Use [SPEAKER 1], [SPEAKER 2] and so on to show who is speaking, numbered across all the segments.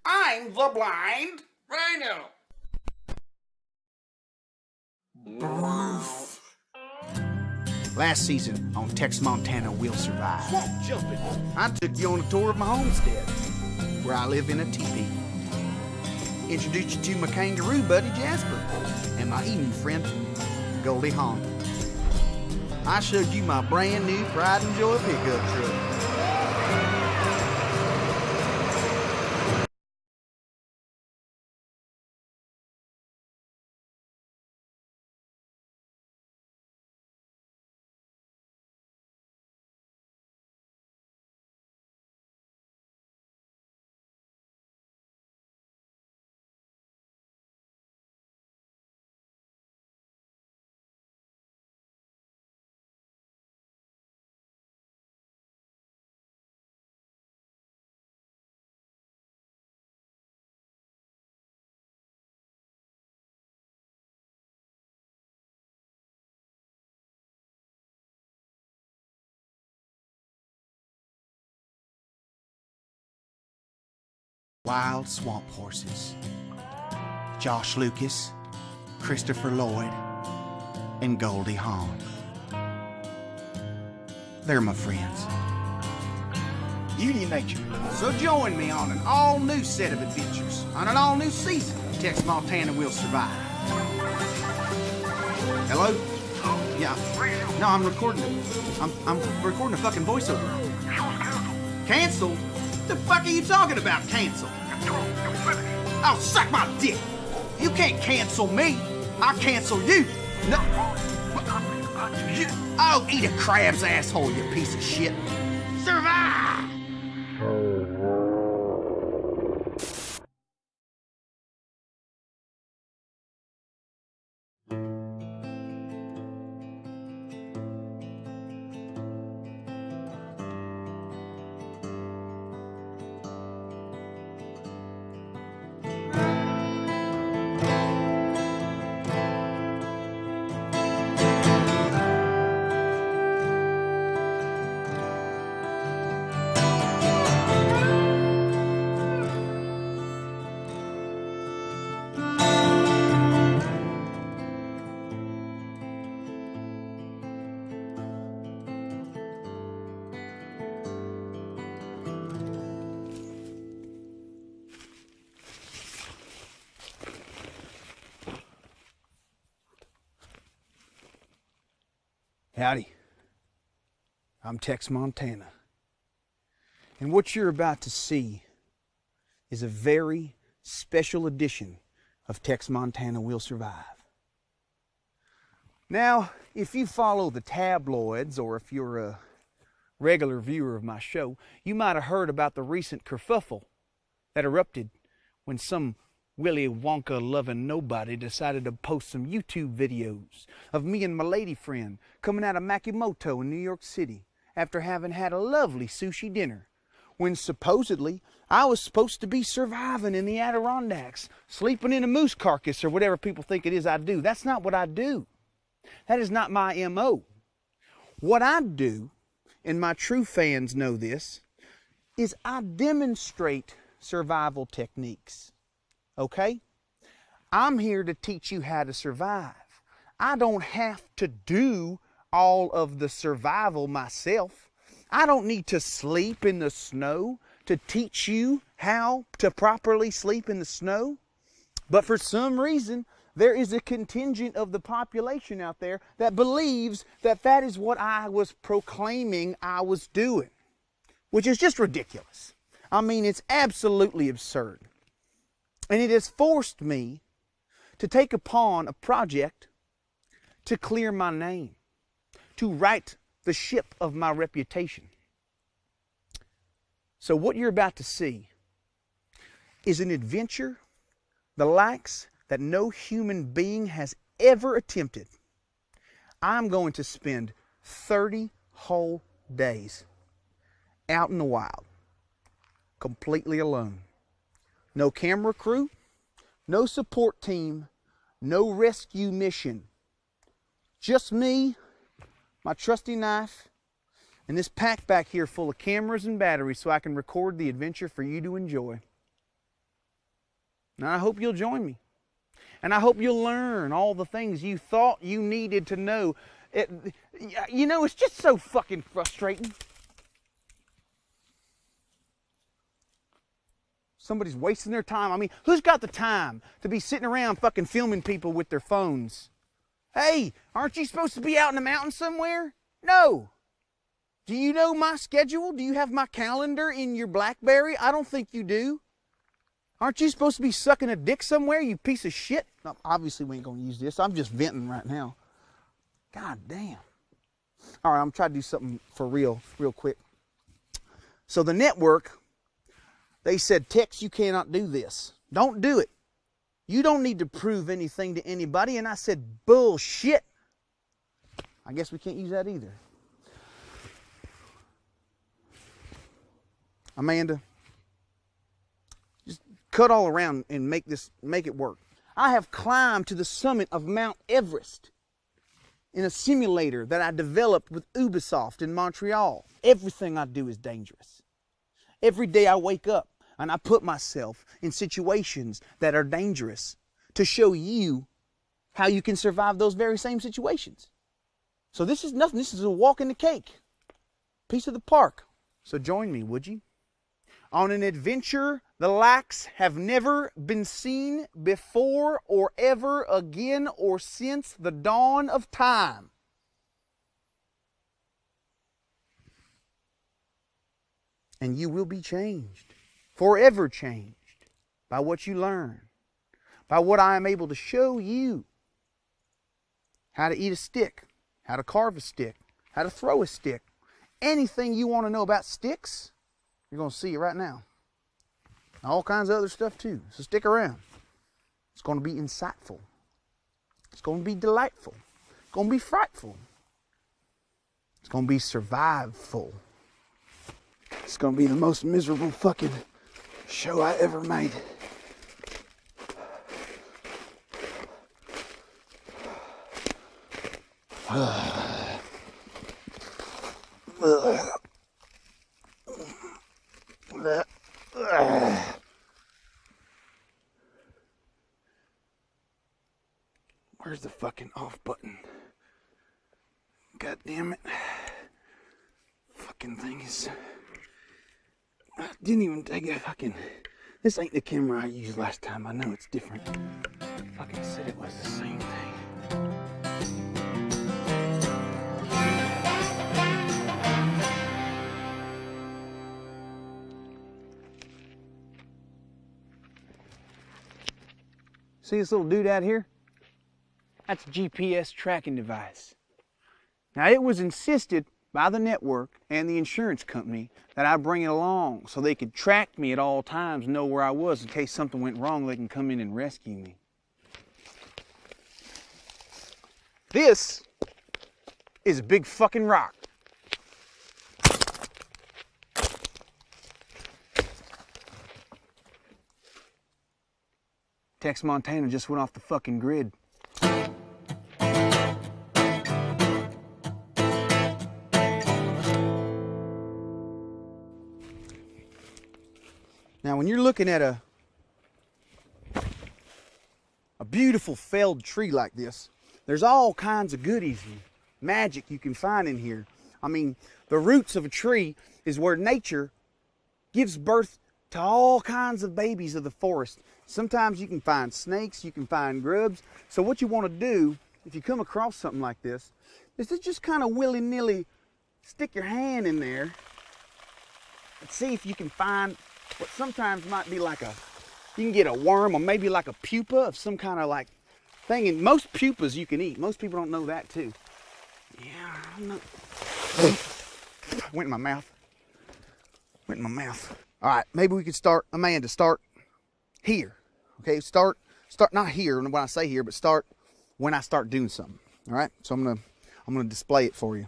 [SPEAKER 1] I'm the blind
[SPEAKER 2] Rhino.
[SPEAKER 1] Last season on Tex Montana Will Survive,
[SPEAKER 2] Stop jumping.
[SPEAKER 1] I took you on a tour of my homestead, where I live in a teepee. Introduced you to my kangaroo buddy Jasper and my emu friend Goldie Hawn. I showed you my brand new Pride and Joy pickup truck. Wild swamp horses. Josh Lucas, Christopher Lloyd, and Goldie Hawn. They're my friends. Beauty nature. So join me on an all-new set of adventures on an all-new season of Tex Montana Will Survive. Hello? Yeah. No, I'm recording it. I'm recording a fucking voiceover. Canceled? What the fuck are you talking about, cancel? Oh, suck my dick! You can't cancel me! I cancel you! No! Oh, eat a crab's asshole, you piece of shit! Survive! Howdy, I'm Tex Montana, and what you're about to see is a very special edition of Tex Montana Will Survive. Now, if you follow the tabloids, or if you're a regular viewer of my show, you might have heard about the recent kerfuffle that erupted when some Willy Wonka loving nobody decided to post some YouTube videos of me and my lady friend coming out of Makimoto in New York City after having had a lovely sushi dinner, when supposedly I was supposed to be surviving in the Adirondacks, sleeping in a moose carcass or whatever people think it is I do. That's not what I do. That is not my MO. What I do, and my true fans know this, is I demonstrate survival techniques. Okay? I'm here to teach you how to survive. I don't have to do all of the survival myself. I don't need to sleep in the snow to teach you how to properly sleep in the snow. But for some reason, there is a contingent of the population out there that believes that that is what I was proclaiming I was doing, which is just ridiculous. I mean, it's absolutely absurd. And it has forced me to take upon a project to clear my name, to right the ship of my reputation. So what you're about to see is an adventure the likes that no human being has ever attempted. I'm going to spend 30 whole days out in the wild, completely alone. No camera crew, no support team, no rescue mission. Just me, my trusty knife, and this pack back here full of cameras and batteries so I can record the adventure for you to enjoy. And I hope you'll join me. And I hope you'll learn all the things you thought you needed to know. You know, it's just so fucking frustrating. Somebody's wasting their time. I mean, who's got the time to be sitting around fucking filming people with their phones? Hey, aren't you supposed to be out in the mountains somewhere? No. Do you know my schedule? Do you have my calendar in your BlackBerry? I don't think you do. Aren't you supposed to be sucking a dick somewhere, you piece of shit? No, obviously, we ain't going to use this. I'm just venting right now. God damn. All right, I'm trying to do something for real quick. So the network, they said, Tex, you cannot do this. Don't do it. You don't need to prove anything to anybody. And I said, bullshit. I guess we can't use that either. Amanda, just cut all around and make it work. I have climbed to the summit of Mount Everest in a simulator that I developed with Ubisoft in Montreal. Everything I do is dangerous. Every day I wake up and I put myself in situations that are dangerous to show you how you can survive those very same situations. So this is nothing. This is a walk in the cake. Piece of the park. So join me, would you? On an adventure the likes have never been seen before or ever again or since the dawn of time. And you will be changed, forever changed, by what you learn, by what I am able to show you. How to eat a stick, how to carve a stick, how to throw a stick. Anything you want to know about sticks, you're going to see it right now. All kinds of other stuff too. So stick around. It's going to be insightful. It's going to be delightful. It's going to be frightful. It's going to be surviveful. It's going to be the most miserable fucking show I ever made. Where's the fucking off button? God damn it. Fucking thing is... I didn't even take a fucking... This ain't the camera I used last time. I know it's different. Fucking said it was the same thing. See this little dude out here? That's a GPS tracking device. Now it was insisted by the network and the insurance company that I bring it along so they could track me at all times, know where I was in case something went wrong, they can come in and rescue me. This is a big fucking rock. Tex Montana just went off the fucking grid. Now, when you're looking at a beautiful felled tree like this, there's all kinds of goodies and magic you can find in here. I mean, the roots of a tree is where nature gives birth to all kinds of babies of the forest. Sometimes you can find snakes, you can find grubs. So what you want to do, if you come across something like this, is to just kind of willy-nilly stick your hand in there and see if you can find what sometimes might be like you can get a worm or maybe like a pupa of some kind of like thing. And most pupas you can eat. Most people don't know that too. Yeah, I'm not... Went in my mouth. Went in my mouth. All right, maybe we could start, Amanda, start here. Okay, start not here when I say here, but start when I start doing something. All right, so I'm gonna display it for you.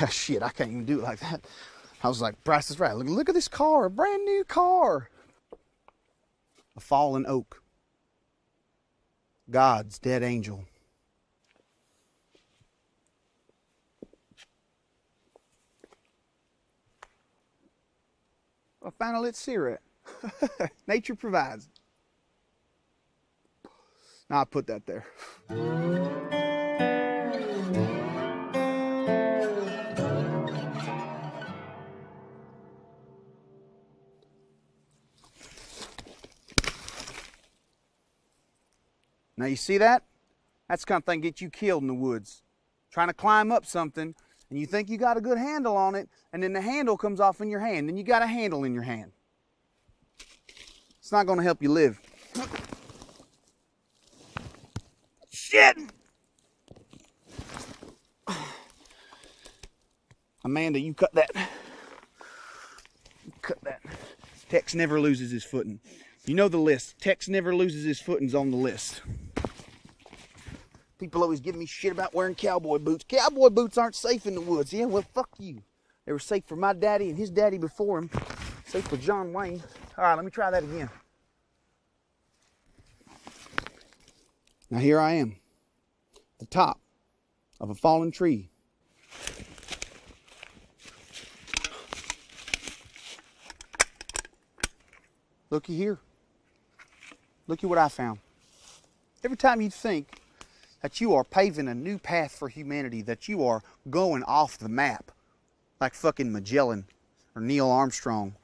[SPEAKER 1] Shit, I can't even do it like that. I was like, Bryce is right. Look at this car, a brand new car. A fallen oak. God's dead angel. I found a lit cigarette. Nature provides. Now I put that there. Now you see that? That's the kind of thing that gets you killed in the woods. Trying to climb up something, and you think you got a good handle on it, and then the handle comes off in your hand, and you got a handle in your hand. It's not going to help you live. Shit! Amanda, you cut that. You cut that. Tex never loses his footing. You know the list. Tex never loses his footings on the list. People always give me shit about wearing cowboy boots. Cowboy boots aren't safe in the woods. Yeah, well, fuck you. They were safe for my daddy and his daddy before him. Safe for John Wayne. All right, let me try that again. Now here I am, at the top of a fallen tree. Looky here. Looky what I found. Every time you think that you are paving a new path for humanity, that you are going off the map, like fucking Magellan or Neil Armstrong,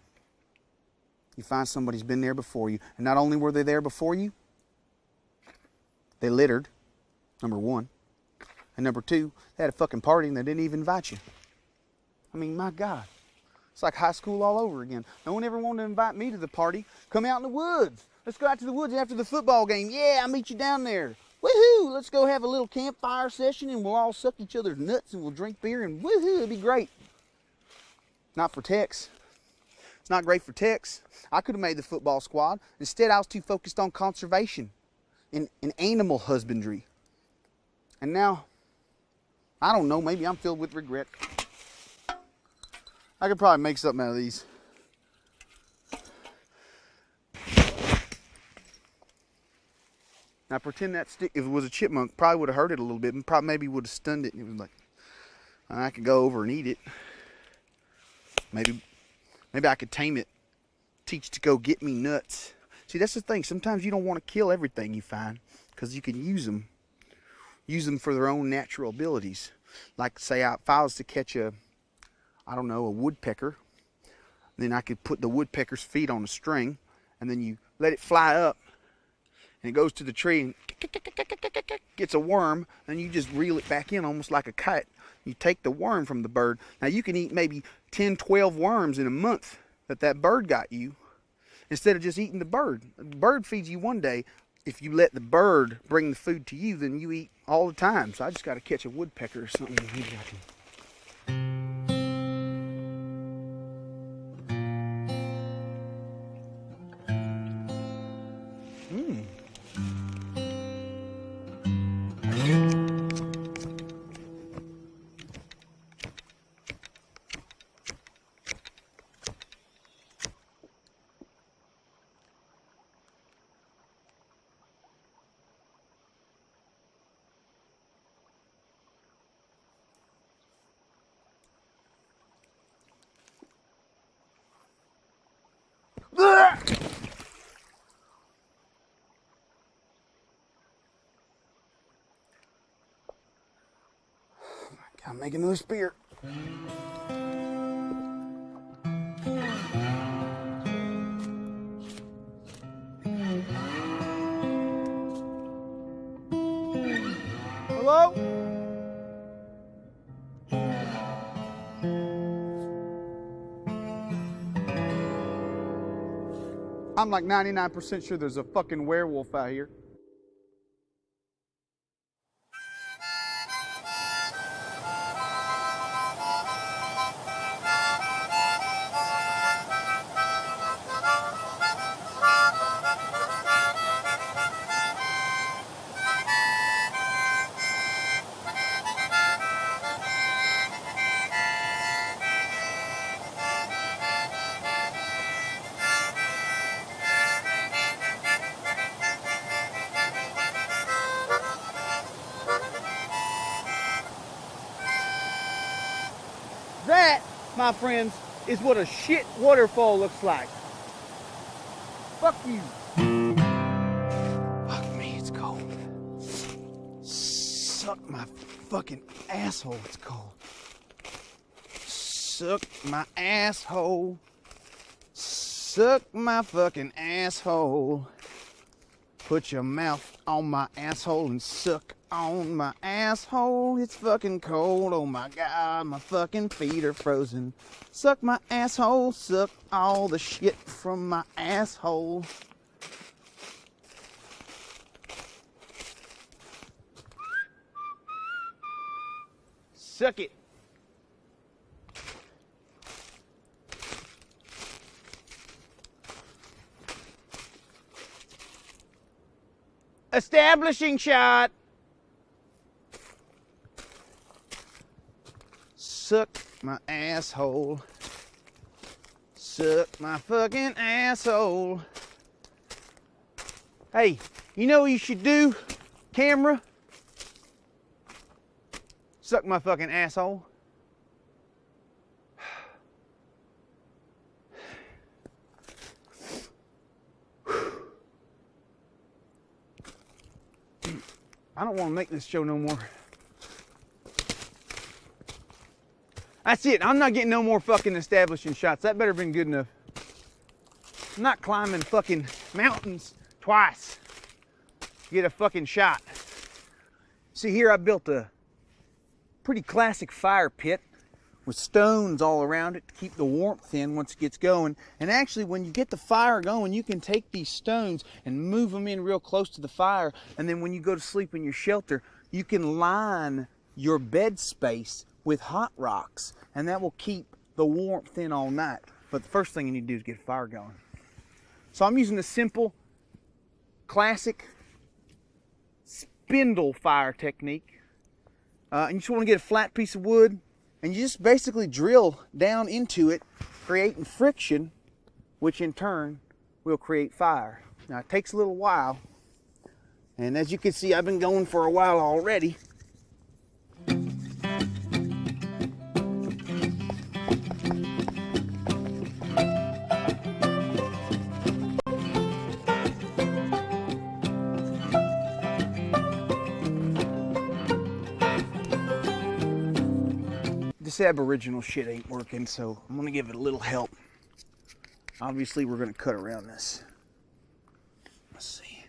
[SPEAKER 1] you find somebody's been there before you. And not only were they there before you, they littered, number one. And number two, they had a fucking party and they didn't even invite you. I mean, my God. It's like high school all over again. No one ever wanted to invite me to the party. Come out in the woods. Let's go out to the woods after the football game. Yeah, I'll meet you down there. Woohoo! Let's go have a little campfire session and we'll all suck each other's nuts and we'll drink beer and woohoo, it'll be great. Not for Tex. It's not great for Tex. I could have made the football squad. Instead, I was too focused on conservation and animal husbandry. And now, I don't know, maybe I'm filled with regret. I could probably make something out of these. Now pretend that stick, if it was a chipmunk, probably would have hurt it a little bit and probably maybe would have stunned it. And it was like, I could go over and eat it. Maybe I could tame it. Teach it to go get me nuts. See, that's the thing. Sometimes you don't want to kill everything you find because you can use them. Use them for their own natural abilities. Like say if I was to catch a woodpecker, then I could put the woodpecker's feet on a string and then you let it fly up and it goes to the tree and gets a worm and you just reel it back in almost like a kite. You take the worm from the bird. Now you can eat maybe 10, 12 worms in a month that bird got you instead of just eating the bird. The bird feeds you one day. If you let the bird bring the food to you, then you eat all the time. So I just got to catch a woodpecker or something. Maybe I can. Gotta make another spear. Hello? I'm like 99% sure there's a fucking werewolf out here. That, my friends, is what a shit waterfall looks like. Fuck you. Fuck me, it's cold. Suck my fucking asshole, it's cold. Suck my asshole. Suck my fucking asshole. Put your mouth on my asshole and suck on my asshole. It's fucking cold. Oh my God, my fucking feet are frozen. Suck my asshole. Suck all the shit from my asshole. Suck it. Establishing shot. Suck my asshole. Suck my fucking asshole. Hey, you know what you should do, camera? Suck my fucking asshole. I don't want to make this show no more. That's it. I'm not getting no more fucking establishing shots. That better been good enough. I'm not climbing fucking mountains twice to get a fucking shot. See, here I built a pretty classic fire pit with stones all around it to keep the warmth in once it gets going. And actually, when you get the fire going, you can take these stones and move them in real close to the fire. And then when you go to sleep in your shelter, you can line your bed space with hot rocks, and that will keep the warmth in all night. But the first thing you need to do is get a fire going. So I'm using a simple, classic spindle fire technique. And you just want to get a flat piece of wood, and you just basically drill down into it, creating friction, which in turn will create fire. Now it takes a little while, and as you can see, I've been going for a while already. This Aboriginal shit ain't working, so I'm gonna give it a little help. Obviously, we're gonna cut around this. Let's see.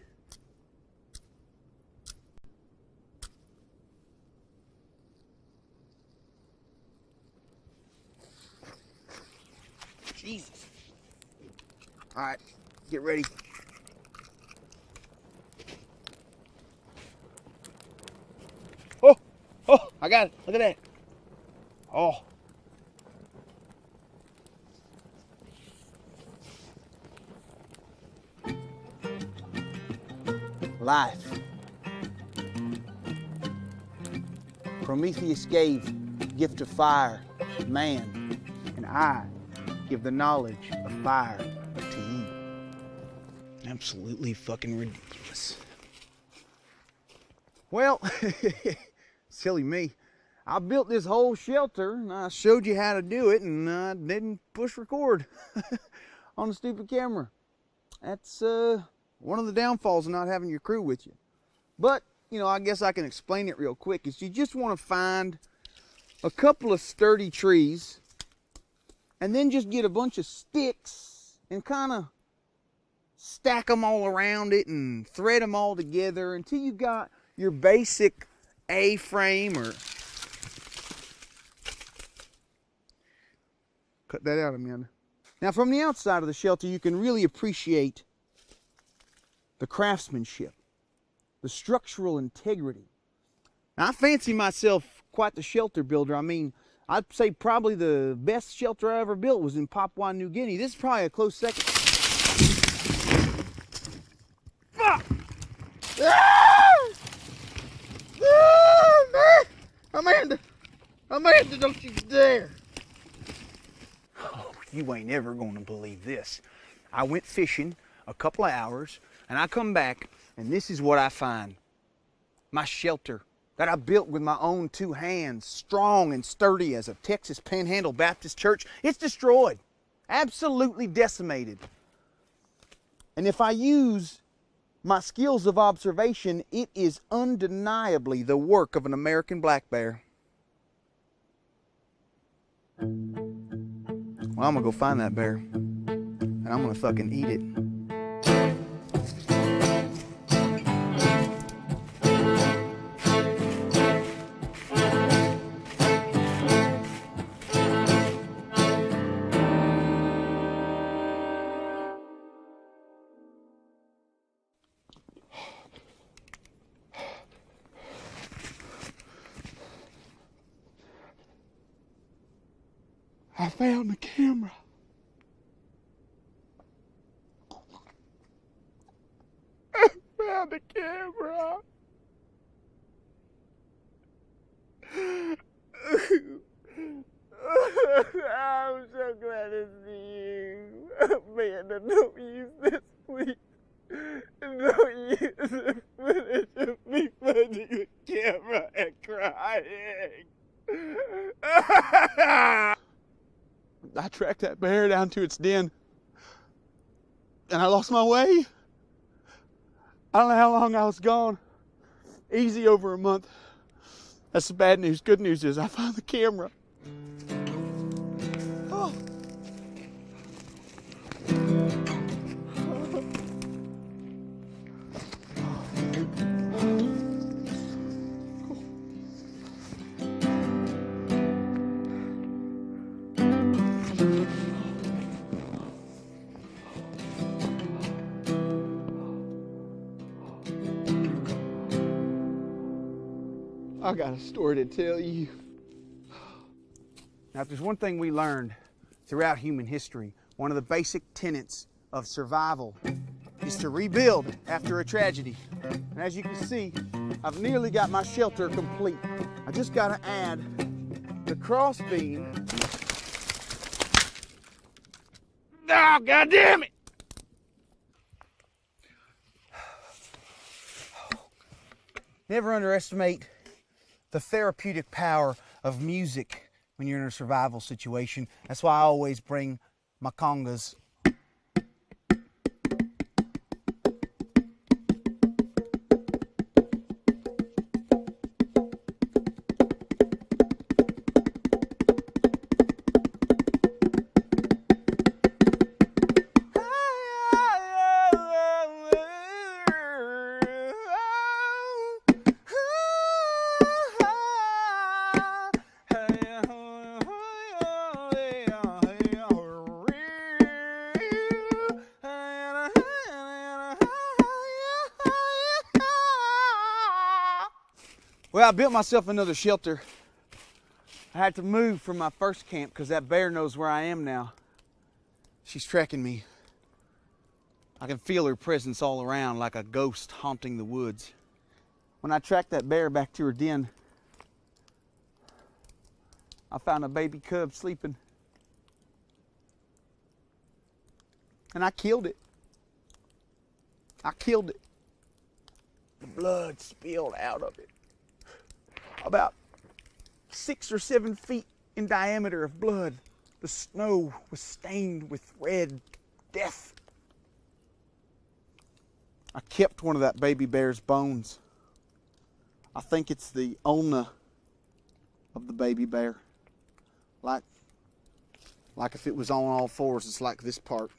[SPEAKER 1] Jesus. All right, get ready. Oh, I got it. Look at that. Oh. Life. Prometheus gave gift of fire to man, and I give the knowledge of fire to you. Absolutely fucking ridiculous. Well, silly me. I built this whole shelter, and I showed you how to do it, and I didn't push record on the stupid camera. That's one of the downfalls of not having your crew with you. But, you know, I guess I can explain it real quick. Is you just want to find a couple of sturdy trees, and then just get a bunch of sticks and kind of stack them all around it and thread them all together until you got your basic A-frame or... Cut that out, Amanda. Now, from the outside of the shelter, you can really appreciate the craftsmanship, the structural integrity. Now, I fancy myself quite the shelter builder. I mean, I'd say probably the best shelter I ever built was in Papua New Guinea. This is probably a close second. Fuck! Ah! Ah, man! Amanda, don't you dare! Oh, you ain't ever gonna believe this. I went fishing a couple of hours, and I come back, and this is what I find. My shelter that I built with my own two hands, strong and sturdy as a Texas Panhandle Baptist church, it's destroyed. Absolutely decimated. And if I use my skills of observation, it is undeniably the work of an American black bear. Well, I'm gonna go find that bear, and I'm gonna fucking eat it. I found the camera. I found the camera. I'm so glad to see you. Amanda, don't use this, please. Don't use the footage of me finding the camera and crying. I tracked that bear down to its den, and I lost my way. I don't know how long I was gone. Easy over a month. That's the bad news. Good news is I found the camera. Oh. I got a story to tell you. Now, if there's one thing we learned throughout human history, one of the basic tenets of survival is to rebuild after a tragedy. And as you can see, I've nearly got my shelter complete. I just got to add the crossbeam. Oh, God damn it! Never underestimate the therapeutic power of music when you're in a survival situation. That's why I always bring my congas. Well, I built myself another shelter. I had to move from my first camp because that bear knows where I am now. She's tracking me. I can feel her presence all around like a ghost haunting the woods. When I tracked that bear back to her den, I found a baby cub sleeping. And I killed it. I killed it. The blood spilled out of it. About 6 or 7 feet in diameter of blood. The snow was stained with red death. I kept one of that baby bear's bones. I think it's the ulna of the baby bear. Like if it was on all fours, it's like this part.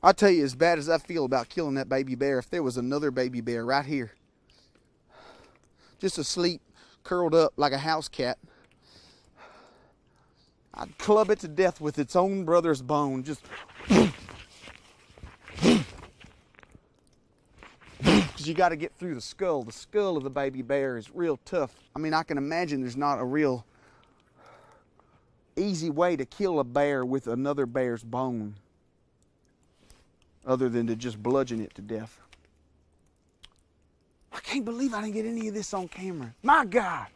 [SPEAKER 1] I'll tell you, as bad as I feel about killing that baby bear, if there was another baby bear right here, just asleep, curled up like a house cat, I'd club it to death with its own brother's bone. Just because you got to get through the skull. The skull of the baby bear is real tough. I mean, I can imagine there's not a real easy way to kill a bear with another bear's bone other than to just bludgeon it to death. I can't believe I didn't get any of this on camera. My God.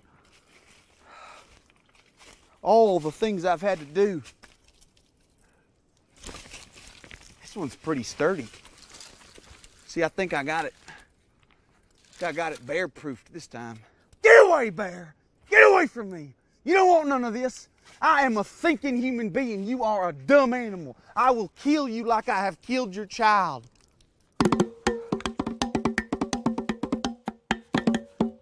[SPEAKER 1] All the things I've had to do. This one's pretty sturdy. See, I think I got it. I got it bear-proofed this time. Get away, bear! Get away from me! You don't want none of this. I am a thinking human being. You are a dumb animal. I will kill you like I have killed your child.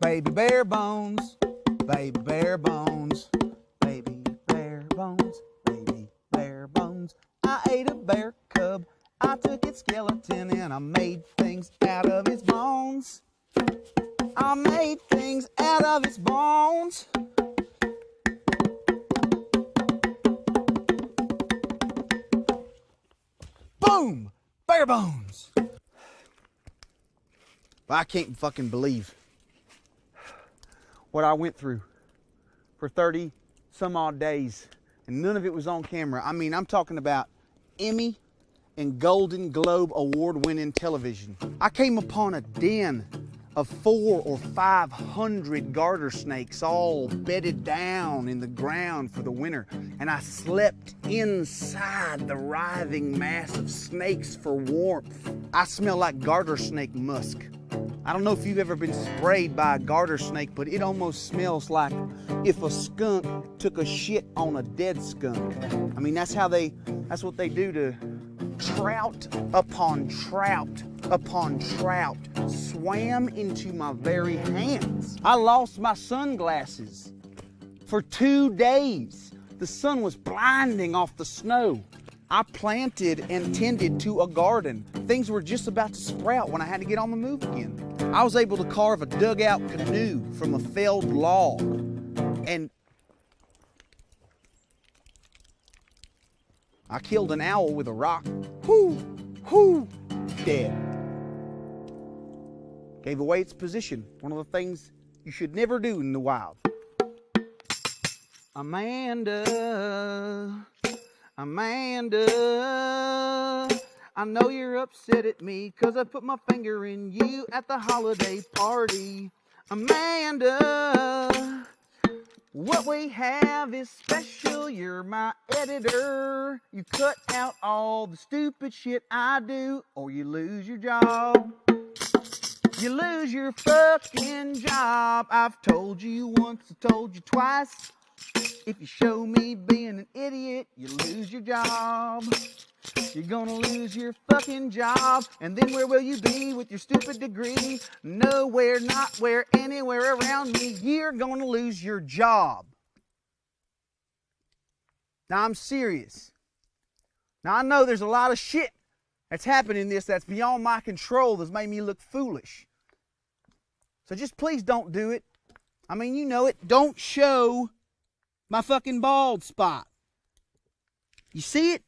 [SPEAKER 1] Baby bare bones, baby bare bones, baby bare bones, baby bare bones. I ate a bear cub, I took its skeleton and I made things out of its bones. I made things out of its bones. Boom! Bare bones! I can't fucking believe what I went through for 30 some odd days, and none of it was on camera. I mean, I'm talking about Emmy and Golden Globe award winning television. I came upon a den of 400 or 500 garter snakes all bedded down in the ground for the winter, and I slept inside the writhing mass of snakes for warmth. I smell like garter snake musk. I don't know if you've ever been sprayed by a garter snake, but it almost smells like if a skunk took a shit on a dead skunk. I mean, that's what they do to trout upon trout upon trout swam into my very hands. I lost my sunglasses for 2 days. The sun was blinding off the snow. I planted and tended to a garden. Things were just about to sprout when I had to get on the move again. I was able to carve a dugout canoe from a felled log, and I killed an owl with a rock. Whoo, dead. Gave away its position. One of the things you should never do in the wild. Amanda, I know you're upset at me 'cause I put my finger in you at the holiday party. Amanda, what we have is special. You're my editor. You cut out all the stupid shit I do, or you lose your job. You lose your fucking job. I've told you once, I told you twice. If you show me being an idiot, you lose your job. You're gonna lose your fucking job. And then where will you be with your stupid degree? Nowhere, not where, anywhere around me. You're gonna lose your job. Now, I'm serious. Now, I know there's a lot of shit that's happening in this that's beyond my control that's made me look foolish. So just please don't do it. I mean, you know it. Don't show my fucking bald spot. You see it?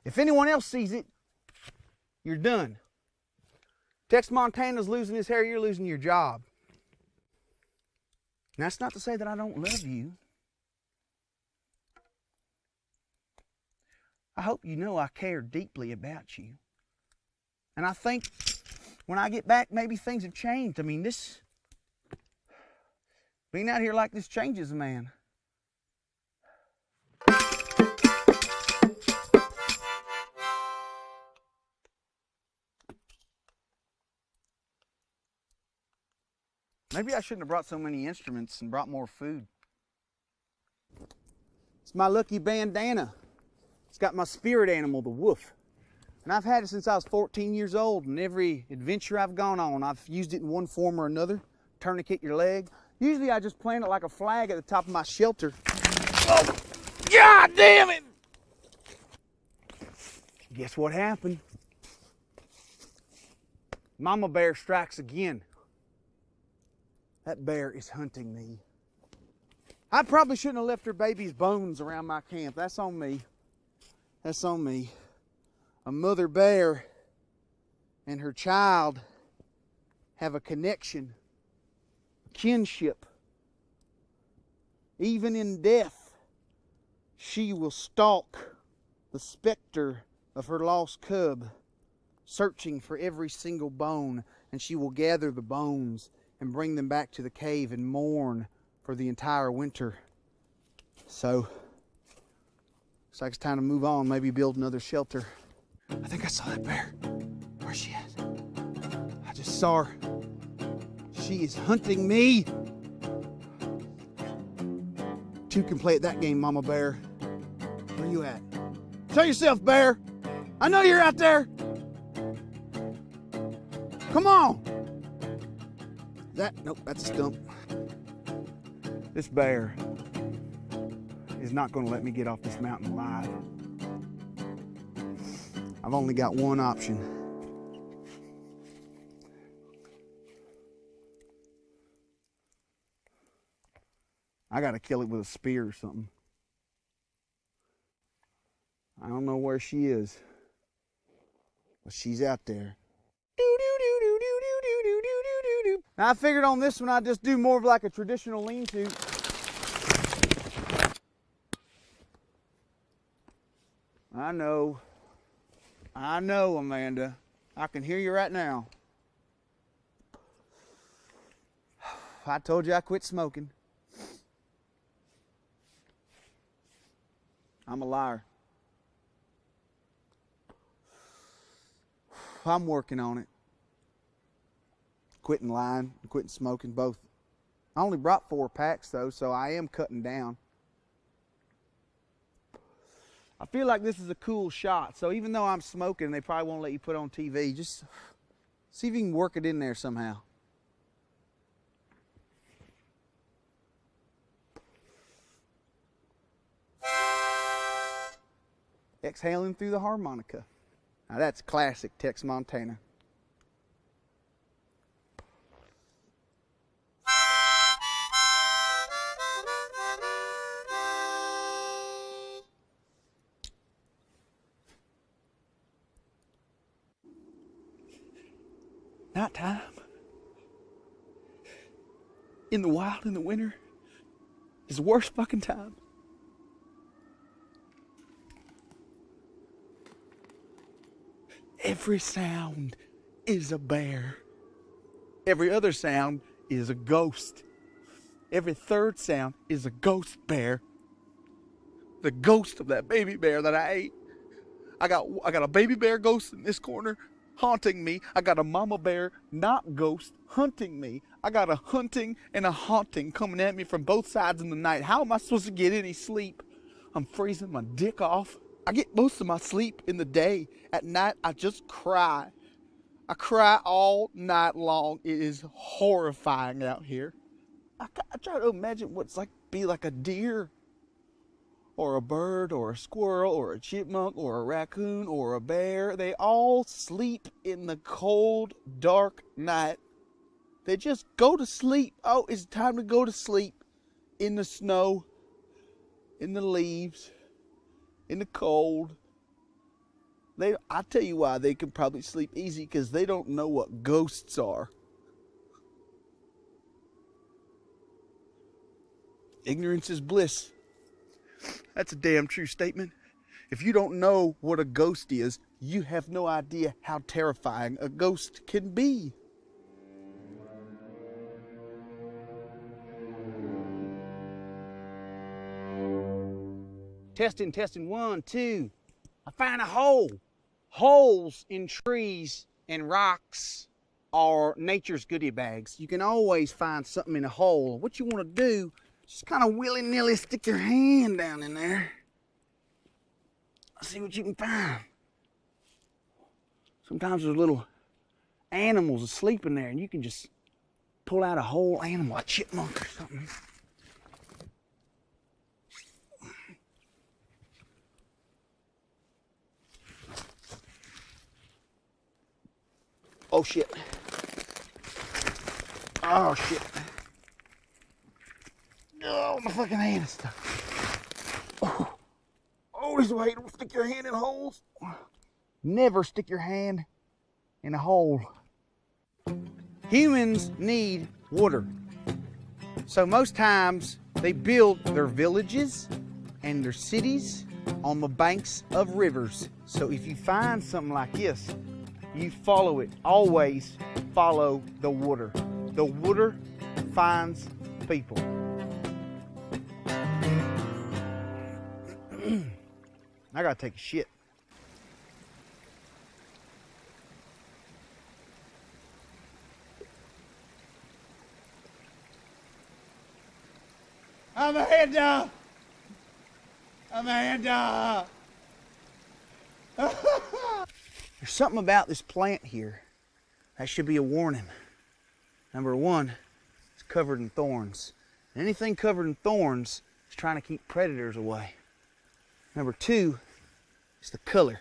[SPEAKER 1] If anyone else sees it, you're done. Tex Montana's losing his hair, you're losing your job. And that's not to say that I don't love you. I hope you know I care deeply about you. And I think when I get back, maybe things have changed. I mean, being out here like this changes a man. Maybe I shouldn't have brought so many instruments and brought more food. It's my lucky bandana. It's got my spirit animal, the wolf. And I've had it since I was 14 years old, and every adventure I've gone on, I've used it in one form or another. Tourniquet your leg. Usually I just plant it like a flag at the top of my shelter. Oh, God damn it! Guess what happened? Mama bear strikes again. That bear is hunting me. I probably shouldn't have left her baby's bones around my camp. That's on me. That's on me. A mother bear and her child have a connection, kinship. Even in death, she will stalk the specter of her lost cub, searching for every single bone, and she will gather the bones and bring them back to the cave and mourn for the entire winter. So, looks like it's time to move on, maybe build another shelter. I think I saw that bear. Where's she at? I just saw her. She is hunting me.
[SPEAKER 2] two can play at that game, Mama Bear. Where you at? Show yourself, Bear. I know you're out there. Come on. Nope, that's a stump.
[SPEAKER 1] This bear is not going to let me get off this mountain alive. I've only got one option. I got to kill it with a spear or something. I don't know where she is, but she's out there. Now I figured on this one I'd just do more of like a traditional lean-to. I know, Amanda. I can hear you right now. I told you I quit smoking. I'm a liar. I'm working on it. Quitting lying and quitting smoking, both. I only brought 4 packs though, so I am cutting down. I feel like this is a cool shot, so even though I'm smoking, they probably won't let you put on TV. Just see if you can work it in there somehow. Exhaling through the harmonica. Now that's classic Tex Montana. Nighttime. In the wild, in the winter, is the worst fucking time. Every sound is a bear. Every other sound is a ghost. Every third sound is a ghost bear. The ghost of that baby bear that I ate. I got a baby bear ghost in this corner haunting me. I got a mama bear, not ghost, hunting me. I got a hunting and a haunting coming at me from both sides in the night. How am I supposed to get any sleep? I'm freezing my dick off. I get most of my sleep in the day. At night, I just cry. I cry all night long. It is horrifying out here. I try to imagine what's like be like a deer or a bird or a squirrel or a chipmunk or a raccoon or a bear. They all sleep in the cold, dark night. They just go to sleep. Oh, it's time to go to sleep. In the snow, in the leaves, in the cold. I tell you why they can probably sleep easy, because they don't know what ghosts are. Ignorance is bliss. That's a damn true statement. If you don't know what a ghost is, you have no idea how terrifying a ghost can be. Testing, 1, 2. I found a hole. Holes in trees and rocks are nature's goodie bags. You can always find something in a hole. What you want to do, just kind of willy-nilly stick your hand down in there. See what you can find. Sometimes there's little animals asleep in there, and you can just pull out a whole animal, a chipmunk or something. Oh shit. Oh shit. Oh, my fucking hand is stuck. Oh, this is why you don't stick your hand in holes. Never stick your hand in a hole. Humans need water. So most times they build their villages and their cities on the banks of rivers. So if you find something like this, you follow it. Always follow the water. The water finds people. I gotta take a shit. I'm a head down.
[SPEAKER 2] Amanda!
[SPEAKER 1] There's something about this plant here that should be a warning. Number one, it's covered in thorns. And anything covered in thorns is trying to keep predators away. Number two is the color.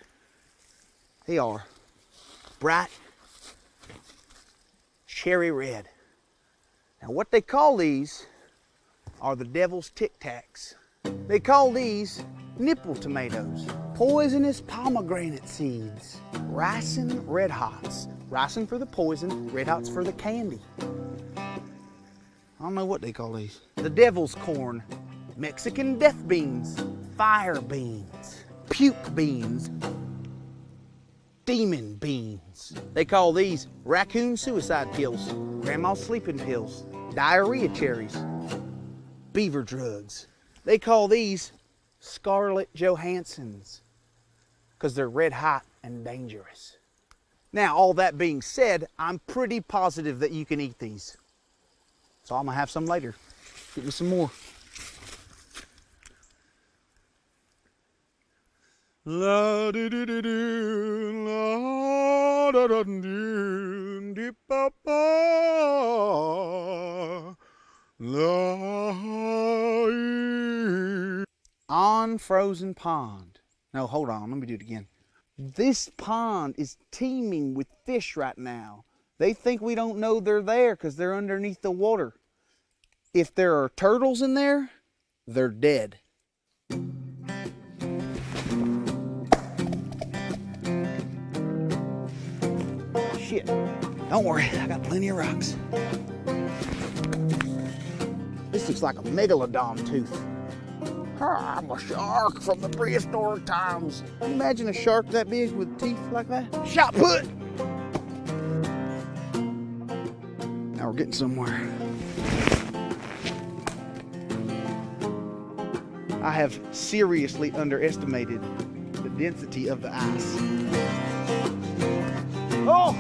[SPEAKER 1] They are bright cherry red. Now what they call these are the devil's Tic Tacs. They call these nipple tomatoes. Poisonous pomegranate seeds. Ricin red hots. Ricin for the poison, red hots for the candy. I don't know what they call these. The devil's corn. Mexican death beans. Fire beans. Puke beans. Demon beans. They call these raccoon suicide pills. Grandma's sleeping pills. Diarrhea cherries. Beaver drugs. They call these Scarlett Johanssons because they're red hot and dangerous. Now, all that being said, I'm pretty positive that you can eat these. So I'm gonna have some later. Get me some more. La do do do do, la da da do, dee pa pa, la. On frozen pond. No, hold on, let me do it again. This pond is teeming with fish right now. They think we don't know they're there because they're underneath the water. If there are turtles in there, they're dead. Shit, don't worry, I got plenty of rocks. This looks like a megalodon tooth. I'm a shark from the prehistoric times. Can you imagine a shark that big with teeth like that? Shot put! Now we're getting somewhere. I have seriously underestimated the density of the ice. Oh!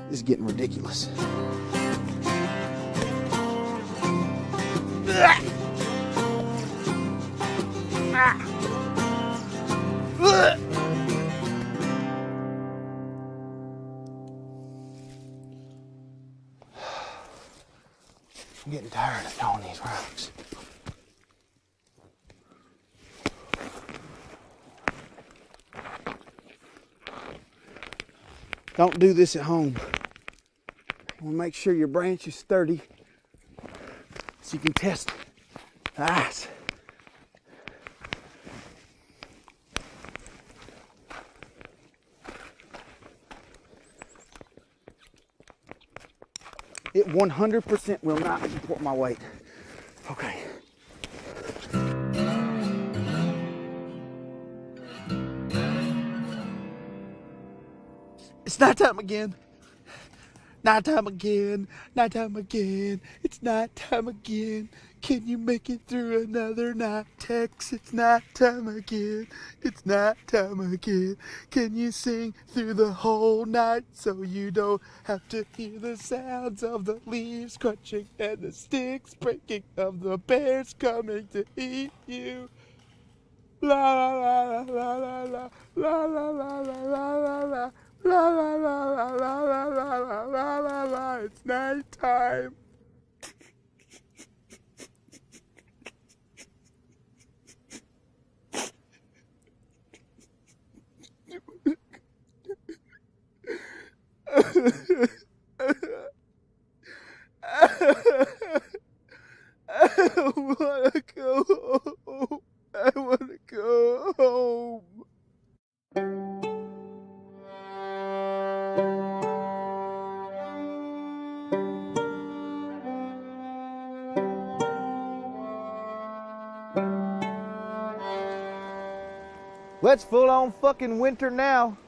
[SPEAKER 1] This is getting ridiculous. I'm getting tired of throwing these rocks. Don't do this at home. You want to make sure your branch is sturdy so you can test the ice. It 100% will not support my weight. Okay. It's nighttime again. Nighttime again. Nighttime again. It's nighttime again. Can you make it through another night, Tex? It's nighttime again. It's nighttime again. Can you sing through the whole night so you don't have to hear the sounds of the leaves crunching and the sticks breaking of the bears coming to eat you? La la la la la la la la la la la la. La la la la la la la la la la la, it's nighttime. I wanna go home. I wanna go home. Let's full on fucking winter now.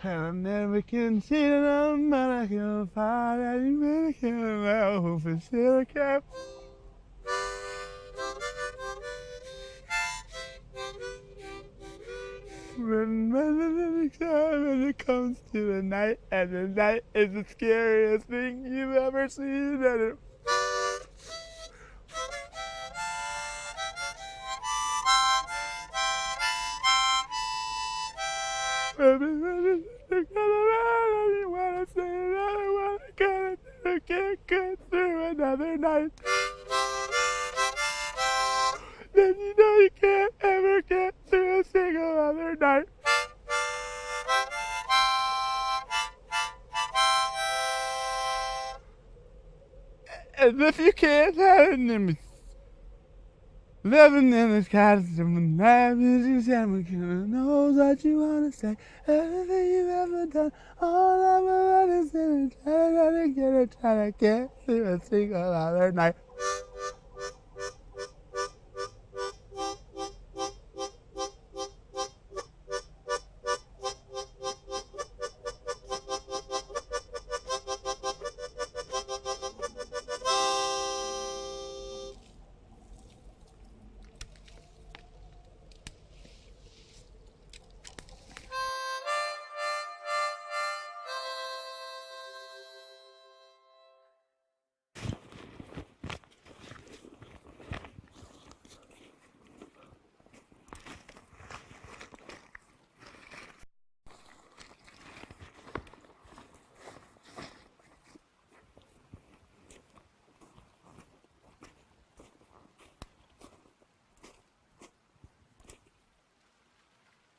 [SPEAKER 2] And I never can see them, but I can find any medication now for silicon. When it comes to the night, and the night is the scariest thing you've ever seen. And it I can't get through another night. Then you know you can't ever get through a single other night. And if you can't have it, living in this costume, and you said, knows what you want to say. Everything you've ever done, all I want is to try to get through a single other night.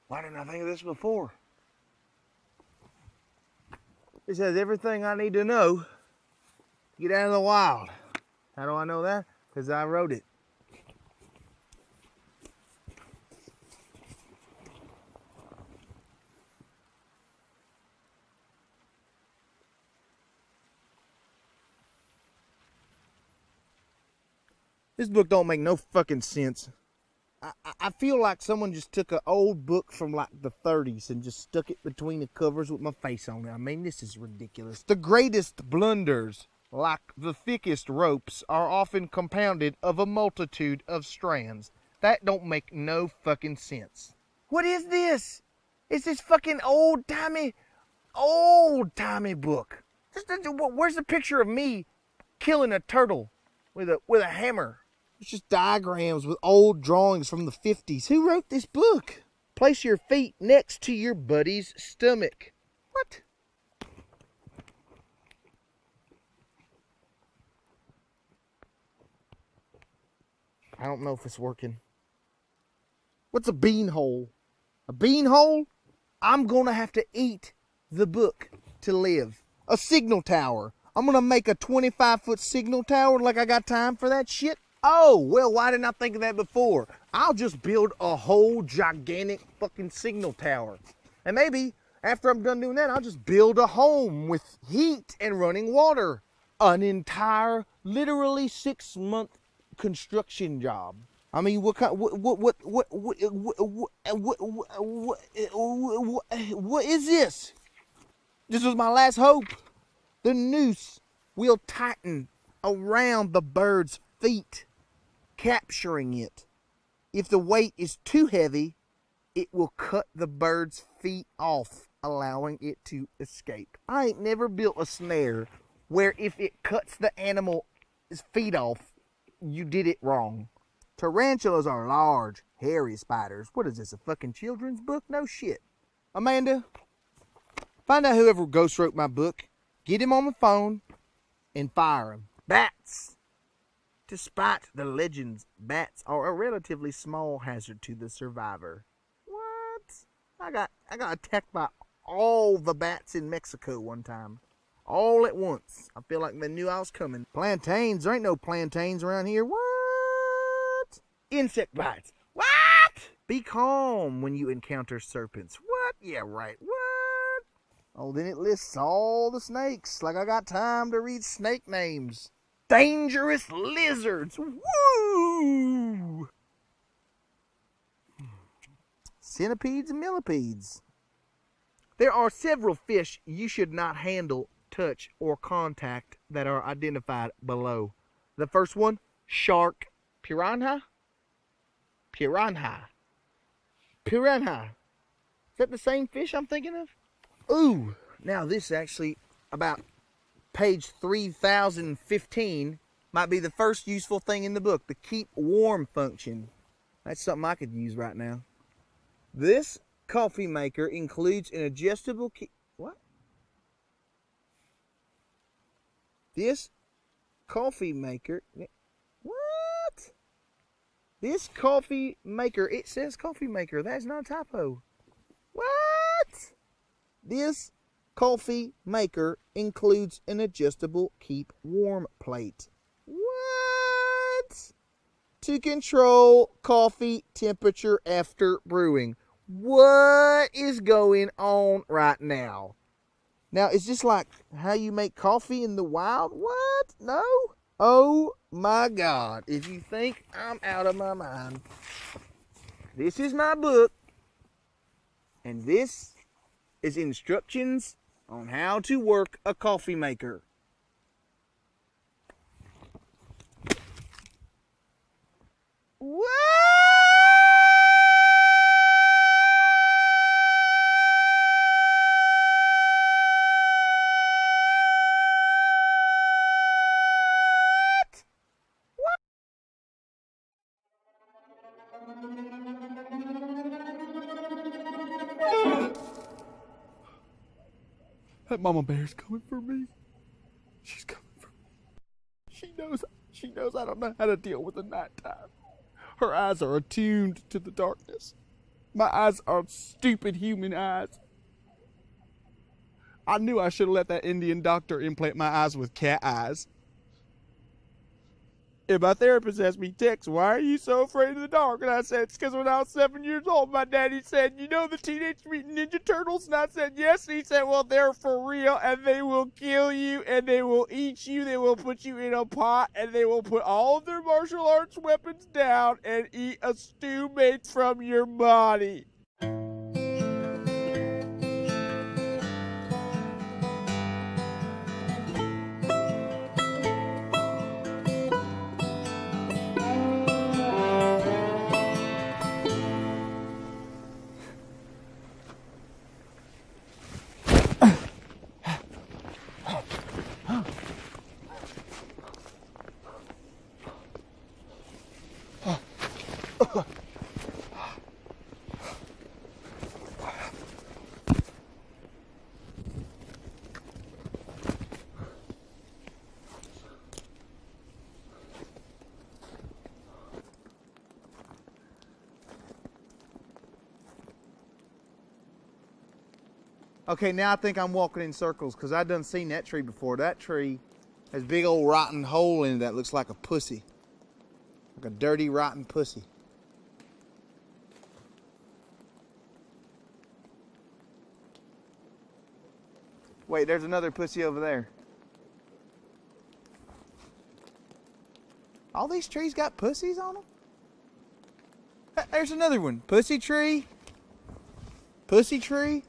[SPEAKER 2] Why didn't I think of this before? This has everything I need to know to get out of the wild. How do I know that? Because I wrote it. This book don't make no fucking sense. I feel like someone just took an old book from like the 30s and just stuck it between the covers with my face on it. I mean, this is ridiculous. The greatest blunders, like the thickest ropes, are often compounded of a multitude of strands. That don't make no fucking sense. What is this? It's this fucking old-timey book. Where's the picture of me killing a turtle with a hammer? It's just diagrams with old drawings from the 50s. Who wrote this book? Place your feet next to your buddy's stomach. What? I don't know if it's working. What's a beanhole? A beanhole? I'm gonna have to eat the book to live. A signal tower. I'm gonna make a 25-foot signal tower like I got time for that shit. Oh, well, why didn't I think of that before? I'll just build a whole gigantic fucking signal tower. And maybe after I'm done doing that, I'll just build a home with heat and running water. An entire, literally 6-month construction job. I mean, what is this? This was my last hope. The noose will tighten around the bird's feet, capturing it. If the weight is too heavy, it will cut the bird's feet off, allowing it to escape. I ain't never built a snare where if it cuts the animal's feet off, you did it wrong. Tarantulas are large, hairy spiders. What is this, a fucking children's book? No shit. Amanda, find out whoever ghost wrote my book, get him on the phone, and fire him. Bats. Despite the legends, bats are a relatively small hazard to the survivor. What? I got attacked by all the bats in Mexico one time. All at once. I feel like they knew I was coming. Plantains? There ain't no plantains around here. What? Insect bites. What? Be calm when you encounter serpents. What? Yeah, right. What? Oh, then it lists all the snakes. Like I got time to read snake names. Dangerous lizards. Woo! Centipedes and millipedes. There are several fish you should not handle, touch, or contact that are identified below. The first one, shark. Piranha? Piranha. Piranha. Is that the same fish I'm thinking of? Ooh, now this actually, about page 3015, might be the first useful thing in the book, the keep warm function. That's something I could use right now. This coffee maker includes an adjustable what? This coffee maker, what? This coffee maker, it says coffee maker, that's not a typo. What? This coffee maker includes an adjustable keep warm plate. What? To control coffee temperature after brewing. What is going on right now? Now, is this like how you make coffee in the wild? What? No? Oh my God. If you think I'm out of my mind, this is my book, and this is instructions on how to work a coffee maker. What?
[SPEAKER 1] That mama bear's coming for me. She's coming for me. She knows I don't know how to deal with the nighttime. Her eyes are attuned to the darkness. My eyes are stupid human eyes. I knew I should have let that Indian doctor implant my eyes with cat eyes. And my therapist asked me, Tex, why are you so afraid of the dark? And I said, it's because when I was 7 years old, my daddy said, you know the Teenage Mutant Ninja Turtles? And I said, yes. And he said, well, they're for real, and they will kill you, and they will eat you, they will put you in a pot, and they will put all of their martial arts weapons down and eat a stew made from your body.
[SPEAKER 2] Okay, now I think I'm walking in circles because I done seen that tree before. That tree has a big old rotten hole in it that looks like a pussy. Like a dirty, rotten pussy. Wait, there's another pussy over there. All these trees got pussies on them? There's another one. Pussy tree. Pussy tree.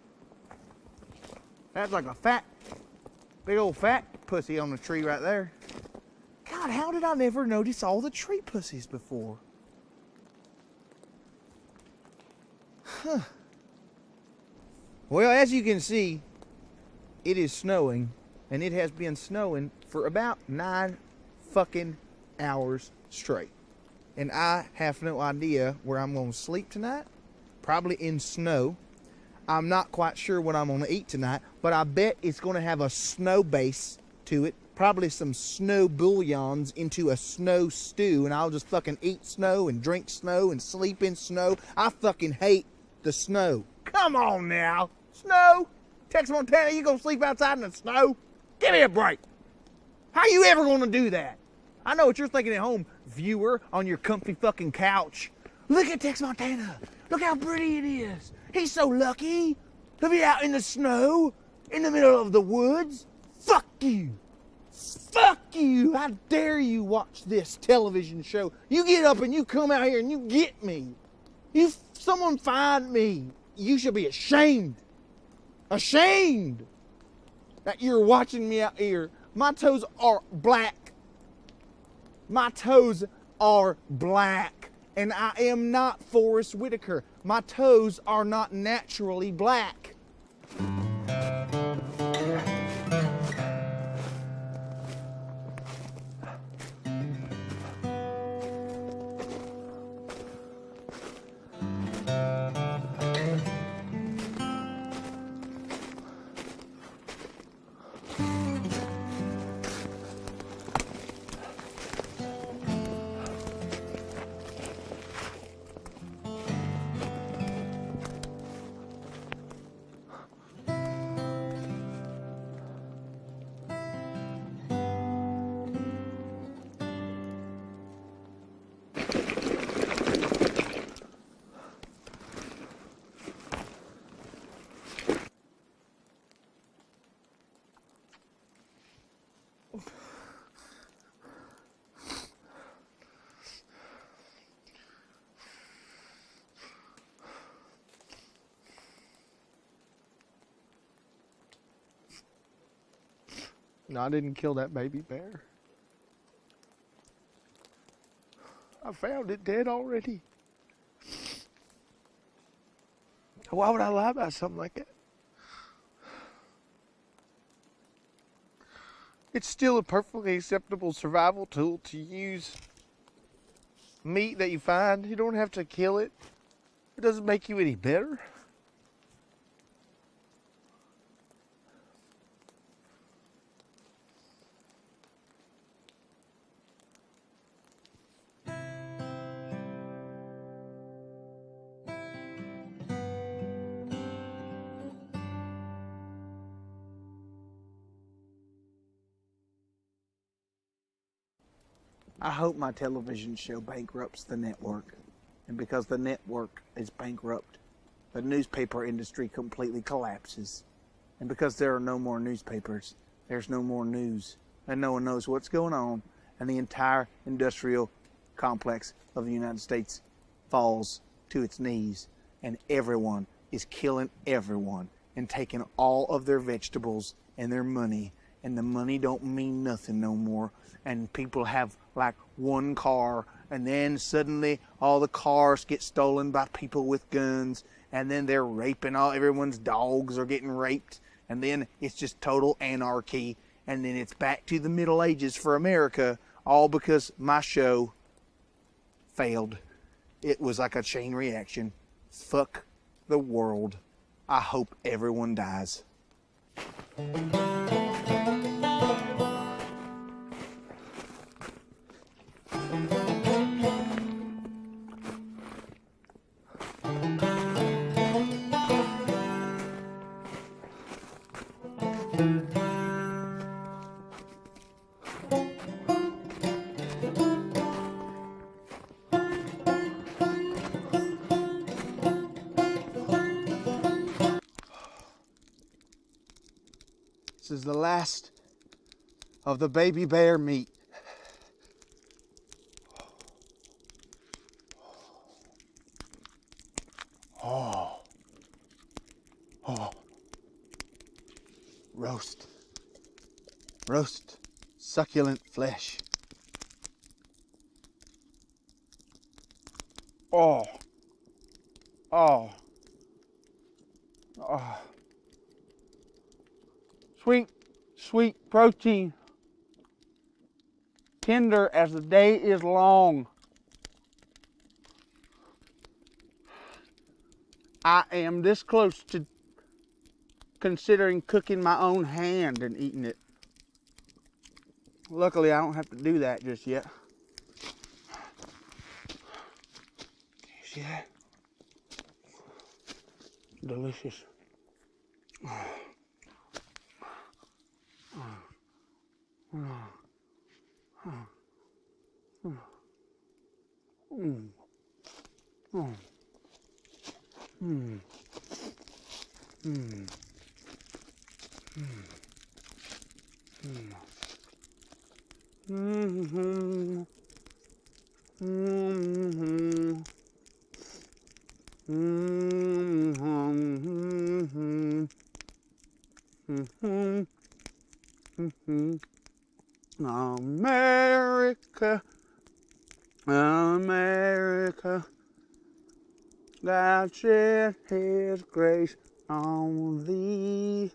[SPEAKER 2] That's like a fat, big old fat pussy on the tree right there. God, how did I never notice all the tree pussies before? Huh. Well, as you can see, it is snowing, and it has been snowing for about 9 fucking hours straight. And I have no idea where I'm going to sleep tonight. Probably in snow. I'm not quite sure what I'm going to eat tonight, but I bet it's going to have a snow base to it. Probably some snow bouillons into a snow stew, and I'll just fucking eat snow and drink snow and sleep in snow. I fucking hate the snow. Come on now. Snow? Tex Montana, you going to sleep outside in the snow? Give me a break. How you ever going to do that? I know what you're thinking at home, viewer, on your comfy fucking couch. Look at Tex Montana. Look how pretty it is. He's so lucky to be out in the snow, in the middle of the woods. Fuck you. Fuck you. How dare you watch this television show? You get up and you come out here and you get me. Someone find me. You should be ashamed ashamed that you're watching me out here. My toes are black. My toes are black. And I am not Forrest Whitaker. My toes are not naturally black. No, I didn't kill that baby bear. I found it dead already. Why would I lie about something like that? It's still a perfectly acceptable survival tool to use meat that you find. You don't have to kill it. It doesn't make you any better. I hope my television show bankrupts the network. And because the network is bankrupt, the newspaper industry completely collapses. And because there are no more newspapers, there's no more news. And no one knows what's going on. And the entire industrial complex of the United States falls to its knees. And everyone is killing everyone and taking all of their vegetables and their money. And the money don't mean nothing no more. And people have like one car, and then suddenly all the cars get stolen by people with guns, and then they're raping everyone's dogs are getting raped, and then it's just total anarchy, and then it's back to the Middle Ages for America, all because my show failed. It was like a chain reaction. Fuck the world. I hope everyone dies. This is the last of the baby bear meat. Oh. Oh. Roast. Roast succulent flesh. Oh. Oh. Oh. Sweet, sweet protein. Tender as the day is long. I am this close to considering cooking my own hand and eating it. Luckily, I don't have to do that just yet. See that? Delicious.
[SPEAKER 1] America, America, God shed His grace on thee.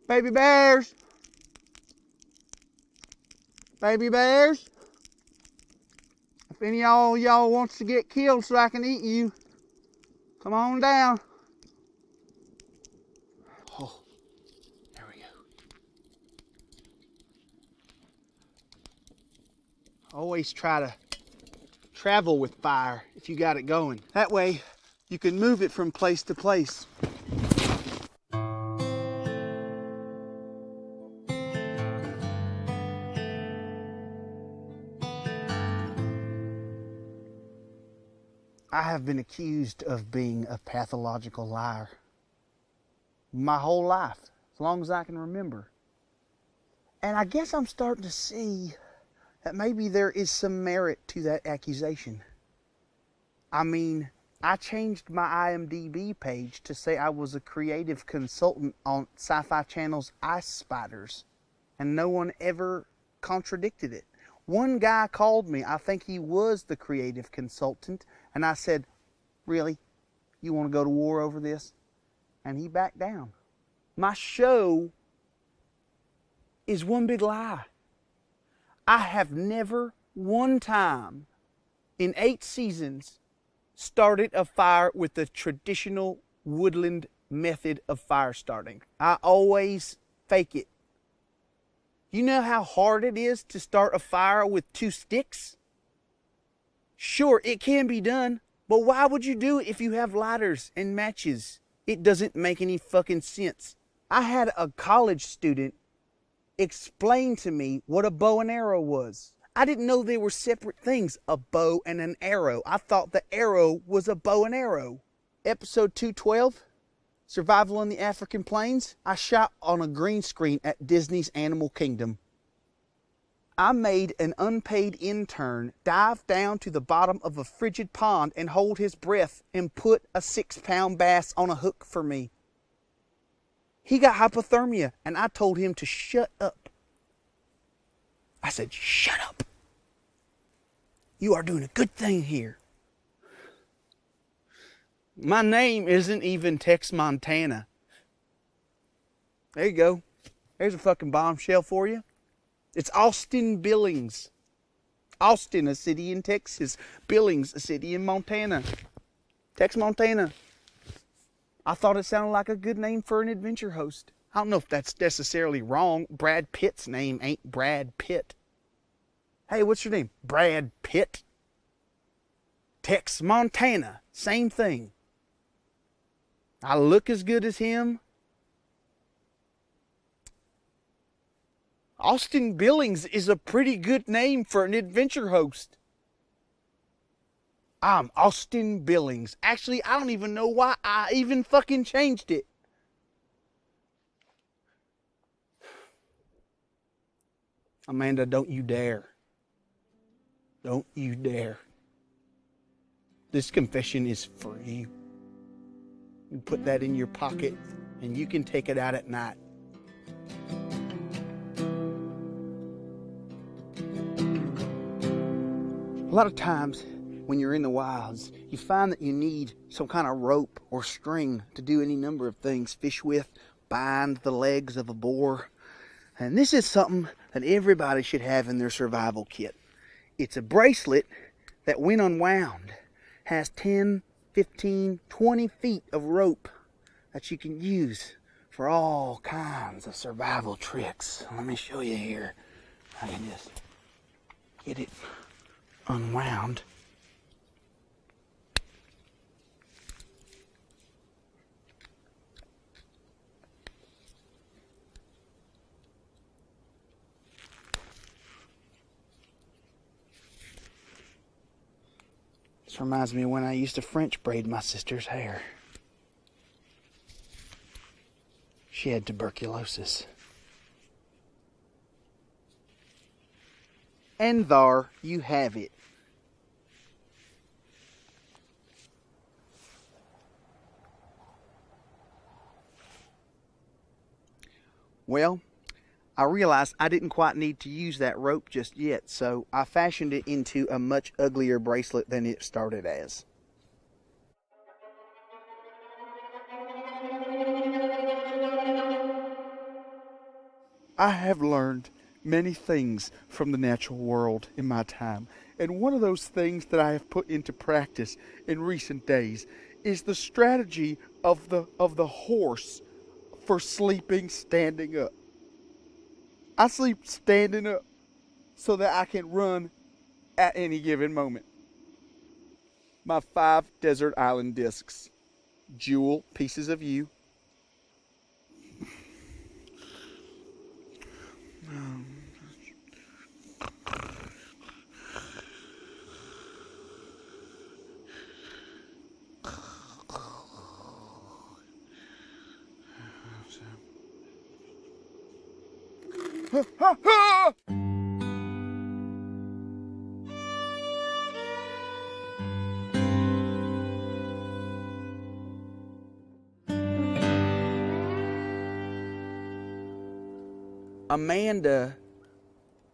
[SPEAKER 1] Baby bears, baby bears. If any of y'all wants to get killed so I can eat you, come on down. Oh, there we go. Always try to travel with fire if you got it going. That way you can move it from place to place. I have been accused of being a pathological liar my whole life, as long as I can remember. And I guess I'm starting to see that maybe there is some merit to that accusation. I mean, I changed my IMDb page to say I was a creative consultant on Sci-Fi Channel's Ice Spiders, and no one ever contradicted it. One guy called me, I think he was the creative consultant, and I said, really? You want to go to war over this? And he backed down. My show is one big lie. I have never one time in 8 seasons started a fire with the traditional woodland method of fire starting. I always fake it. You know how hard it is to start a fire with 2 sticks? Sure, it can be done, but why would you do it if you have lighters and matches? It doesn't make any fucking sense. I had a college student explain to me what a bow and arrow was. I didn't know they were separate things, a bow and an arrow. I thought the arrow was a bow and arrow. Episode 212, Survival in the African Plains, I shot on a green screen at Disney's Animal Kingdom. I made an unpaid intern dive down to the bottom of a frigid pond and hold his breath and put a 6-pound bass on a hook for me. He got hypothermia and I told him to shut up. I said, shut up. You are doing a good thing here. My name isn't even Tex Montana. There you go. There's a fucking bombshell for you. It's Austin Billings. Austin, a city in Texas. Billings, a city in Montana. Tex Montana. I thought it sounded like a good name for an adventure host. I don't know if that's necessarily wrong. Brad Pitt's name ain't Brad Pitt. Hey, what's your name? Brad Pitt. Tex Montana. Same thing. I look as good as him. Austin Billings is a pretty good name for an adventure host. I'm Austin Billings. Actually, I don't even know why I even fucking changed it. Amanda, don't you dare. Don't you dare. This confession is for you. You put that in your pocket and you can take it out at night. A lot of times when you're in the wilds, you find that you need some kind of rope or string to do any number of things. Fish with, bind the legs of a boar. And this is something that everybody should have in their survival kit. It's a bracelet that, when unwound, has 10, 15, 20 feet of rope that you can use for all kinds of survival tricks. Let me show you here. I can just get it unwound. It's This reminds me of when I used to French braid my sister's hair. She had tuberculosis. And there you have it. Well, I realized I didn't quite need to use that rope just yet, so I fashioned it into a much uglier bracelet than it started as. I have learned many things from the natural world in my time, and one of those things that I have put into practice in recent days is the strategy of the horse for sleeping standing up. I sleep standing up so that I can run at any given moment. My 5 desert island discs, jewel pieces of you. Amanda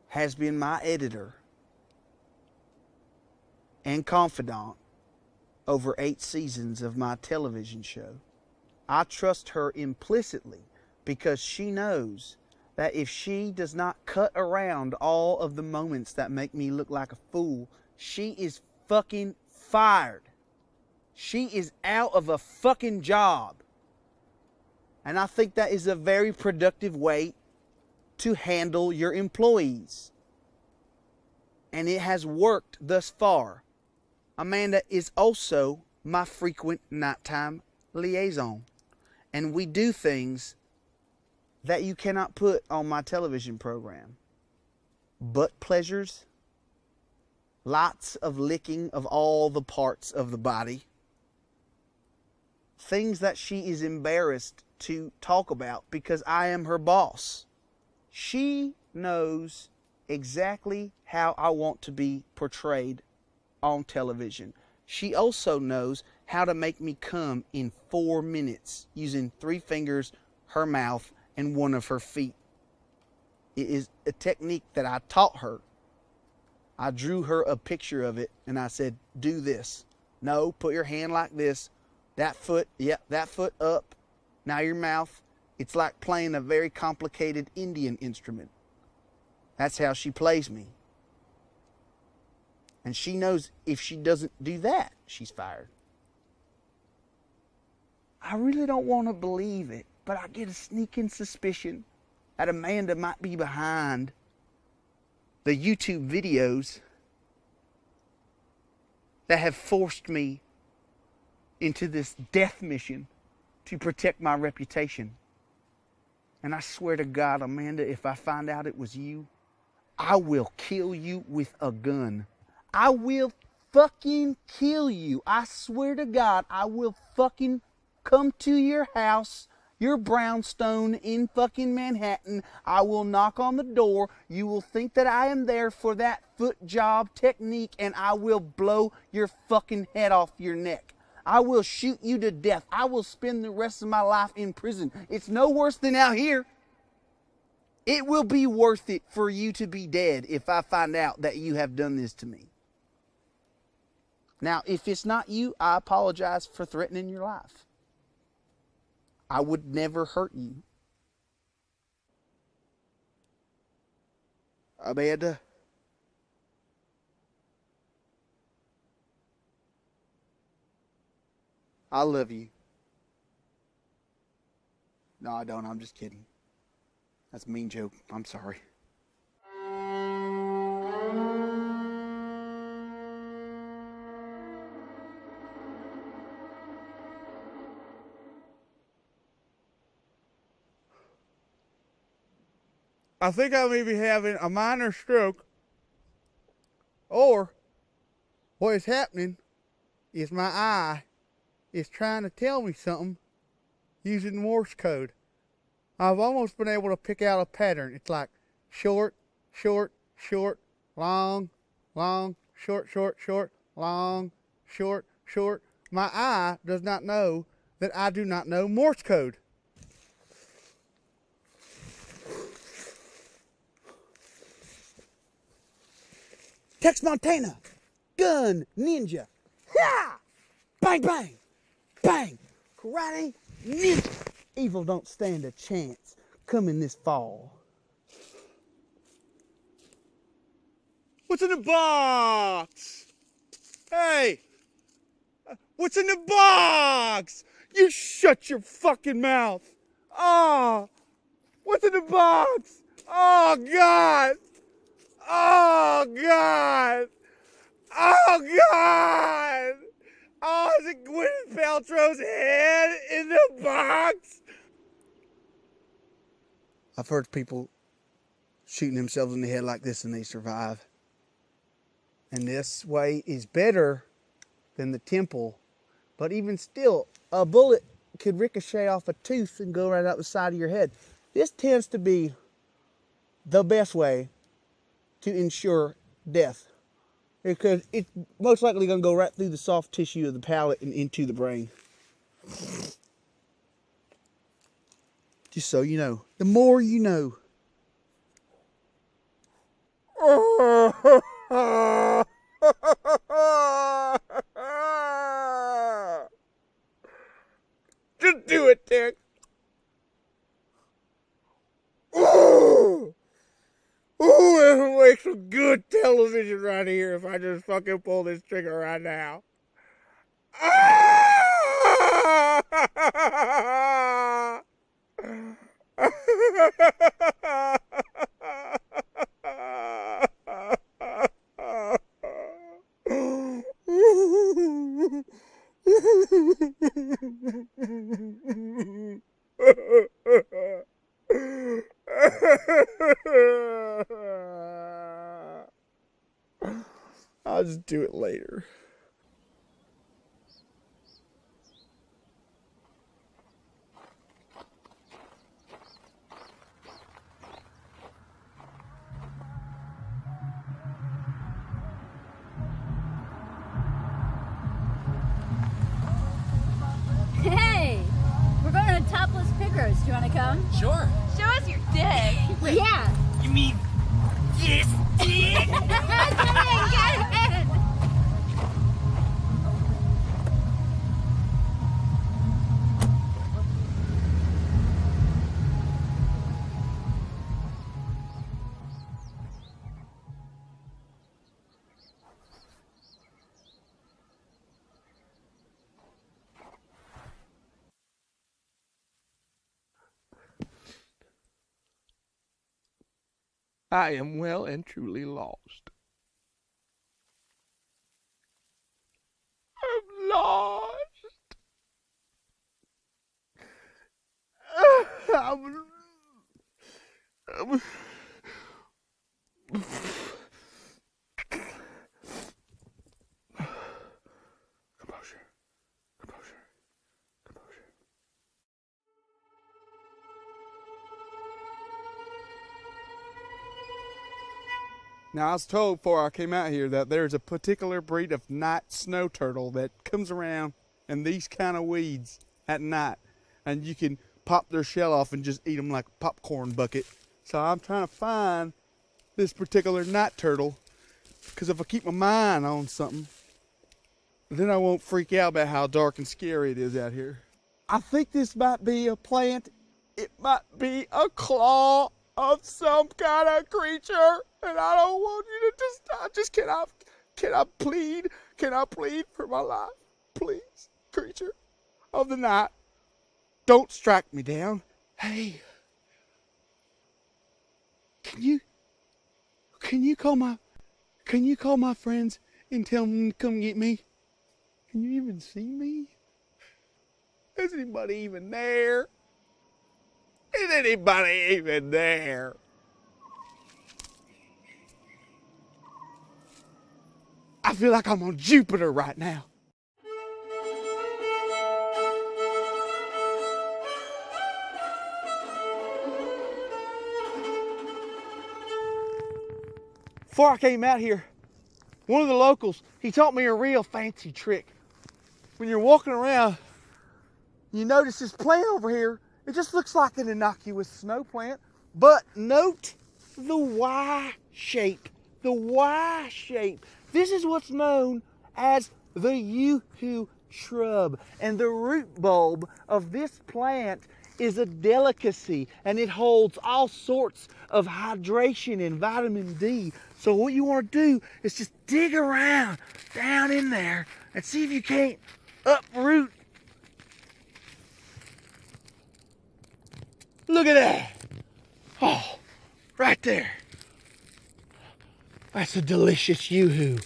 [SPEAKER 1] has been my editor and confidant over 8 seasons of my television show. I trust her implicitly because she knows that if she does not cut around all of the moments that make me look like a fool, she is fucking fired. She is out of a fucking job. And I think that is a very productive way to handle your employees. And it has worked thus far. Amanda is also my frequent nighttime liaison. And we do things that you cannot put on my television program. Butt pleasures, lots of licking of all the parts of the body, things that she is embarrassed to talk about because I am her boss. She knows exactly how I want to be portrayed on television. She also knows how to make me come in 4 minutes using 3 fingers, her mouth, and 1 of her feet. It is a technique that I taught her. I drew her a picture of it and I said, do this. No, put your hand like this. That foot, that foot up. Now your mouth. It's like playing a very complicated Indian instrument. That's how she plays me. And she knows if she doesn't do that, she's fired. I really don't want to believe it, but I get a sneaking suspicion that Amanda might be behind the YouTube videos that have forced me into this death mission to protect my reputation. And I swear to God, Amanda, if I find out it was you, I will kill you with a gun. I will fucking kill you. I swear to God, I will fucking come to your house, your brownstone in fucking Manhattan. I will knock on the door. You will think that I am there for that foot job technique, and I will blow your fucking head off your neck. I will shoot you to death. I will spend the rest of my life in prison. It's no worse than out here. It will be worth it for you to be dead if I find out that you have done this to me. Now, if it's not you, I apologize for threatening your life. I would never hurt you. Amanda, I love you. No, I don't. I'm just kidding. That's a mean joke. I'm sorry. I think I may be having a minor stroke, or what is happening
[SPEAKER 3] is my eye is trying to tell me something using Morse code. I've almost been able to pick out a pattern. It's like short, short, short, long, long, short, short, short, long, short, short. My eye does not know that I do not know Morse code.
[SPEAKER 2] Tex Montana, gun, ninja, ha! Bang, bang, bang, karate, ninja. Evil don't stand a chance coming this fall.
[SPEAKER 3] What's in the box? Hey! What's in the box? You shut your fucking mouth. Oh! What's in the box? Oh, God! Oh, God! Oh, God! Oh, is it Gwyneth Paltrow's head in the box? I've heard people shooting themselves in the head like this and they survive. And this way is better than the temple. But even still, a bullet could ricochet off a tooth and go right out the side of your head. This tends to be the best way to ensure death, because it's most likely going to go right through the soft tissue of the palate and into the brain. Just so you know, the more you know. Just do it, Dick. Ooh, it'll make some good television right here if I just fucking pull this trigger right now. I'll just do it later.
[SPEAKER 4] Hey! We're going to Topless Pig Roast. Do you want to come?
[SPEAKER 5] Sure.
[SPEAKER 6] Show us your dick.
[SPEAKER 5] Wait,
[SPEAKER 4] Yeah!
[SPEAKER 5] you mean this dick?
[SPEAKER 4] Get it!
[SPEAKER 5] I am well and truly lost. I'm lost. Composure.
[SPEAKER 3] Now, I was told before I came out here that there's a particular breed of night snow turtle that comes around in these kind of weeds at night, and you can pop their shell off and just eat them like a popcorn bucket. So I'm trying to find this particular night turtle, because if I keep my mind on something, then I won't freak out about how dark and scary it is out here. I think this might be a plant. It might be a claw of some kind of creature, and I don't want you to just can I plead for my life, please, creature of the night, don't strike me down. Hey, can you call my friends and tell them to come get me? Can you even see me? Is anybody even there? Is anybody even there? I feel like I'm on Jupiter right now.
[SPEAKER 1] Before I came out here, one of the locals, he taught me a real fancy trick. When you're walking around, you notice this plant over here, it just looks like an innocuous snow plant, but note the Y shape. The Y shape. This is what's known as the yoo-hoo shrub. And the root bulb of this plant is a delicacy, and it holds all sorts of hydration and vitamin D. So what you want to do is just dig around down in there and see if you can't uproot. Look at that. Oh, right there. That's a delicious yoo-hoo.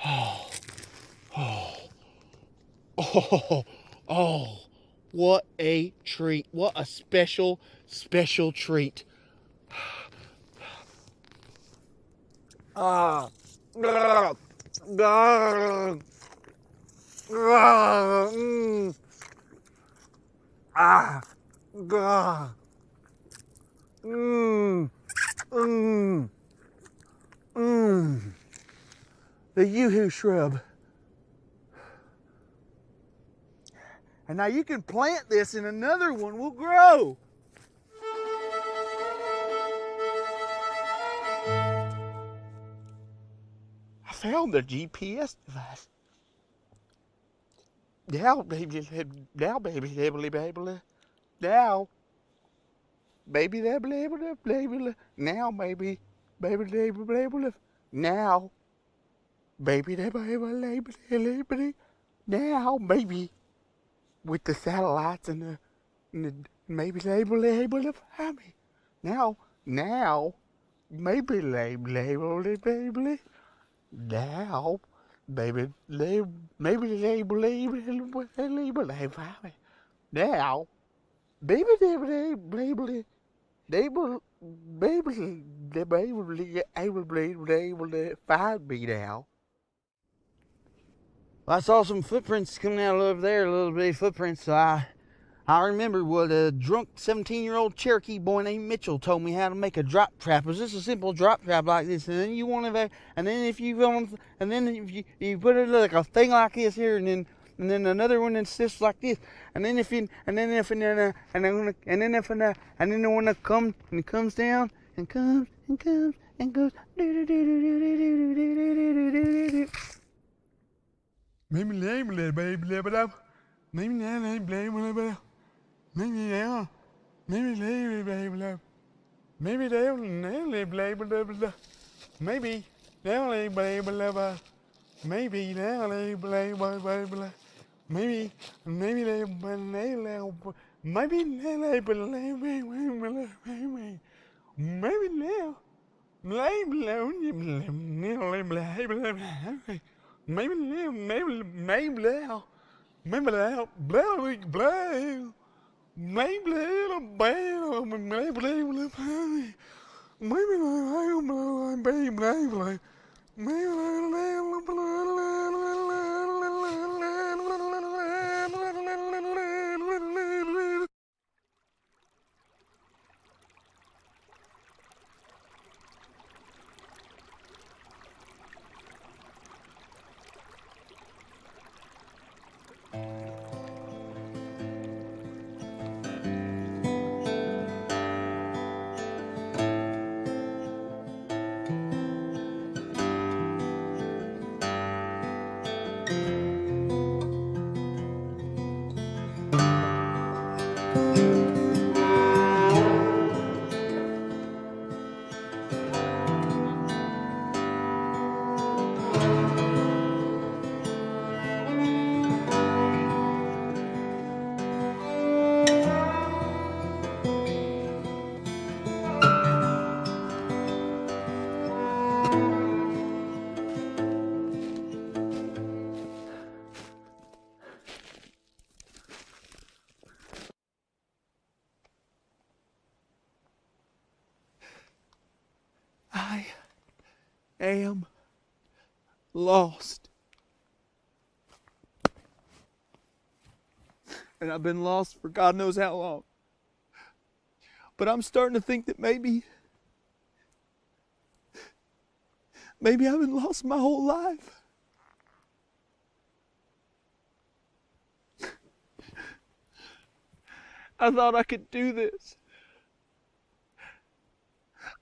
[SPEAKER 1] Oh, oh, oh, oh. What a treat. What a special, special treat. Ah. The yoo-hoo shrub. And now you can plant this and another one will grow. I found the GPS device. Now, baby, now, baby, now, baby, now, baby, now, baby, now, baby. With the satellites and the maybe label to find me. Now, maybe label, baby. Now, baby, maybe label, find me. Now, baby, able to find me now. I saw some footprints coming out over there, a little bitty footprints. So I remember what a drunk 17-year-old Cherokee boy named Mitchell told me how to make a drop trap. It was just a simple drop trap like this, and then you want to, and then if you want, and then if you put it like a thing like this here, and then another one that's just like this, and then if you, and then if and then when it comes and it comes down and comes and comes and goes. Maybe label it, baby, maybe now label it, maybe now, maybe label it, baby, maybe now label it, maybe now label it, maybe now label it, maybe label, maybe label, maybe now. Maybe now, I am lost. And I've been lost for God knows how long. But I'm starting to think that maybe
[SPEAKER 3] Maybe I've been lost my whole life. I thought I could do this.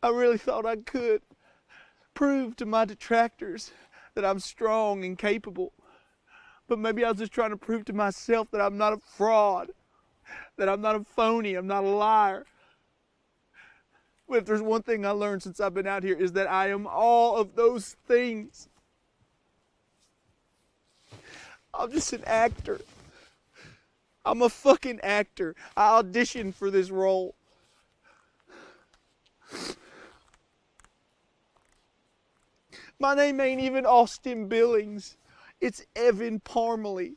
[SPEAKER 3] I really thought I could prove to my detractors that I'm strong and capable. But maybe I was just trying to prove to myself that I'm not a fraud, that I'm not a phony, I'm not a liar. But if there's one thing I learned since I've been out here is that I am all of those things. I'm just an actor. I'm a fucking actor. I auditioned for this role. My name ain't even Austin Billings. It's Evan Parmalee.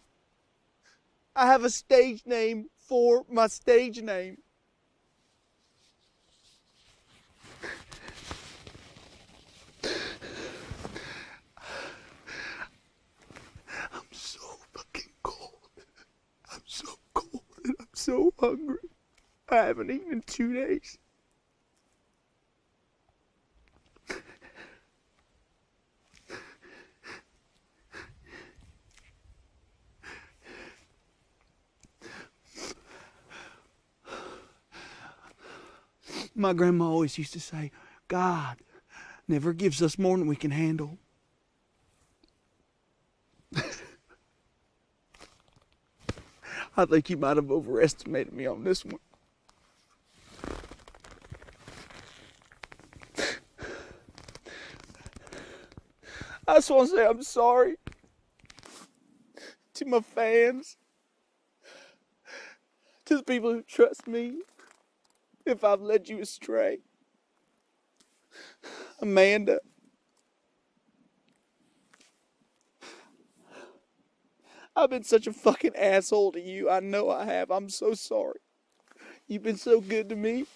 [SPEAKER 3] I have a stage name for my stage name. I'm so fucking cold. I'm so cold and I'm so hungry. I haven't eaten in 2 days. My grandma always used to say, God never gives us more than we can handle. I think you might have overestimated me on this one. I just want to say I'm sorry to my fans, to the people who trust me, if I've led you astray. Amanda, I've been such a fucking asshole to you. I know I have. I'm so sorry. You've been so good to me.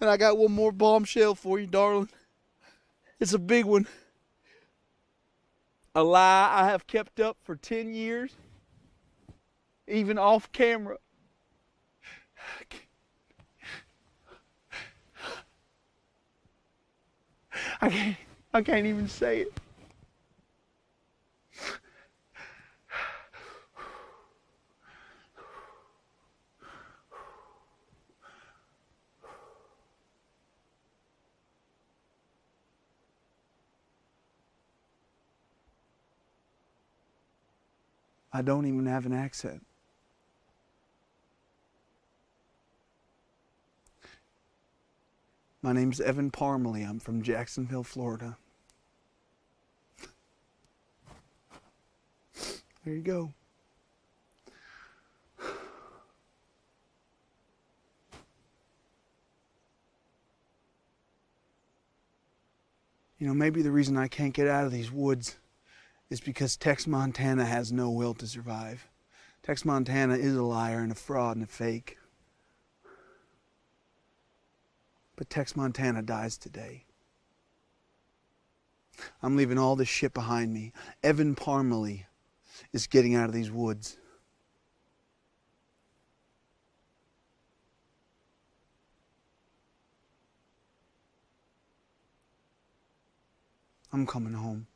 [SPEAKER 3] And I got one more bombshell for you, darling. It's a big one. A lie I have kept up for 10 years, even off camera. I can't even say it. I don't even have an accent. My name's Evan Parmalee. I'm from Jacksonville, Florida. There you go. You know, maybe the reason I can't get out of these woods is because Tex Montana has no will to survive. Tex Montana is a liar and a fraud and a fake. But Tex Montana dies today. I'm leaving all this shit behind me. Evan Parmalee is getting out of these woods. I'm coming home.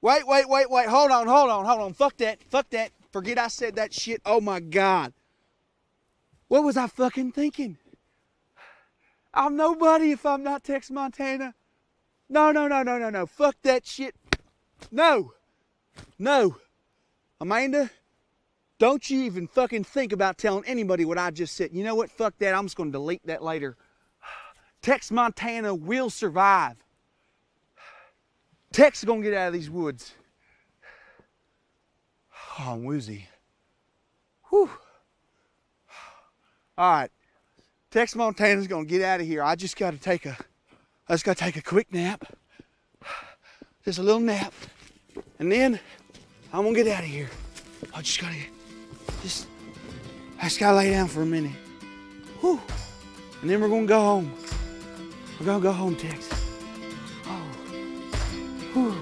[SPEAKER 3] Wait. Hold on. Fuck that. Forget I said that shit. Oh my God. What was I fucking thinking? I'm nobody if I'm not Tex Montana. No. Fuck that shit. No. Amanda, don't you even fucking think about telling anybody what I just said. You know what? Fuck that. I'm just going to delete that later. Tex Montana will survive. Tex is going to get out of these woods. Oh, I'm woozy. Whew. All right. Tex Montana's going to get out of here. I just got to take a quick nap. Just a little nap. And then I'm going to get out of here. I just got to I just gotta lay down for a minute. Whew. And then we're gonna go home. We're gonna go home, Texas. Oh. Whew.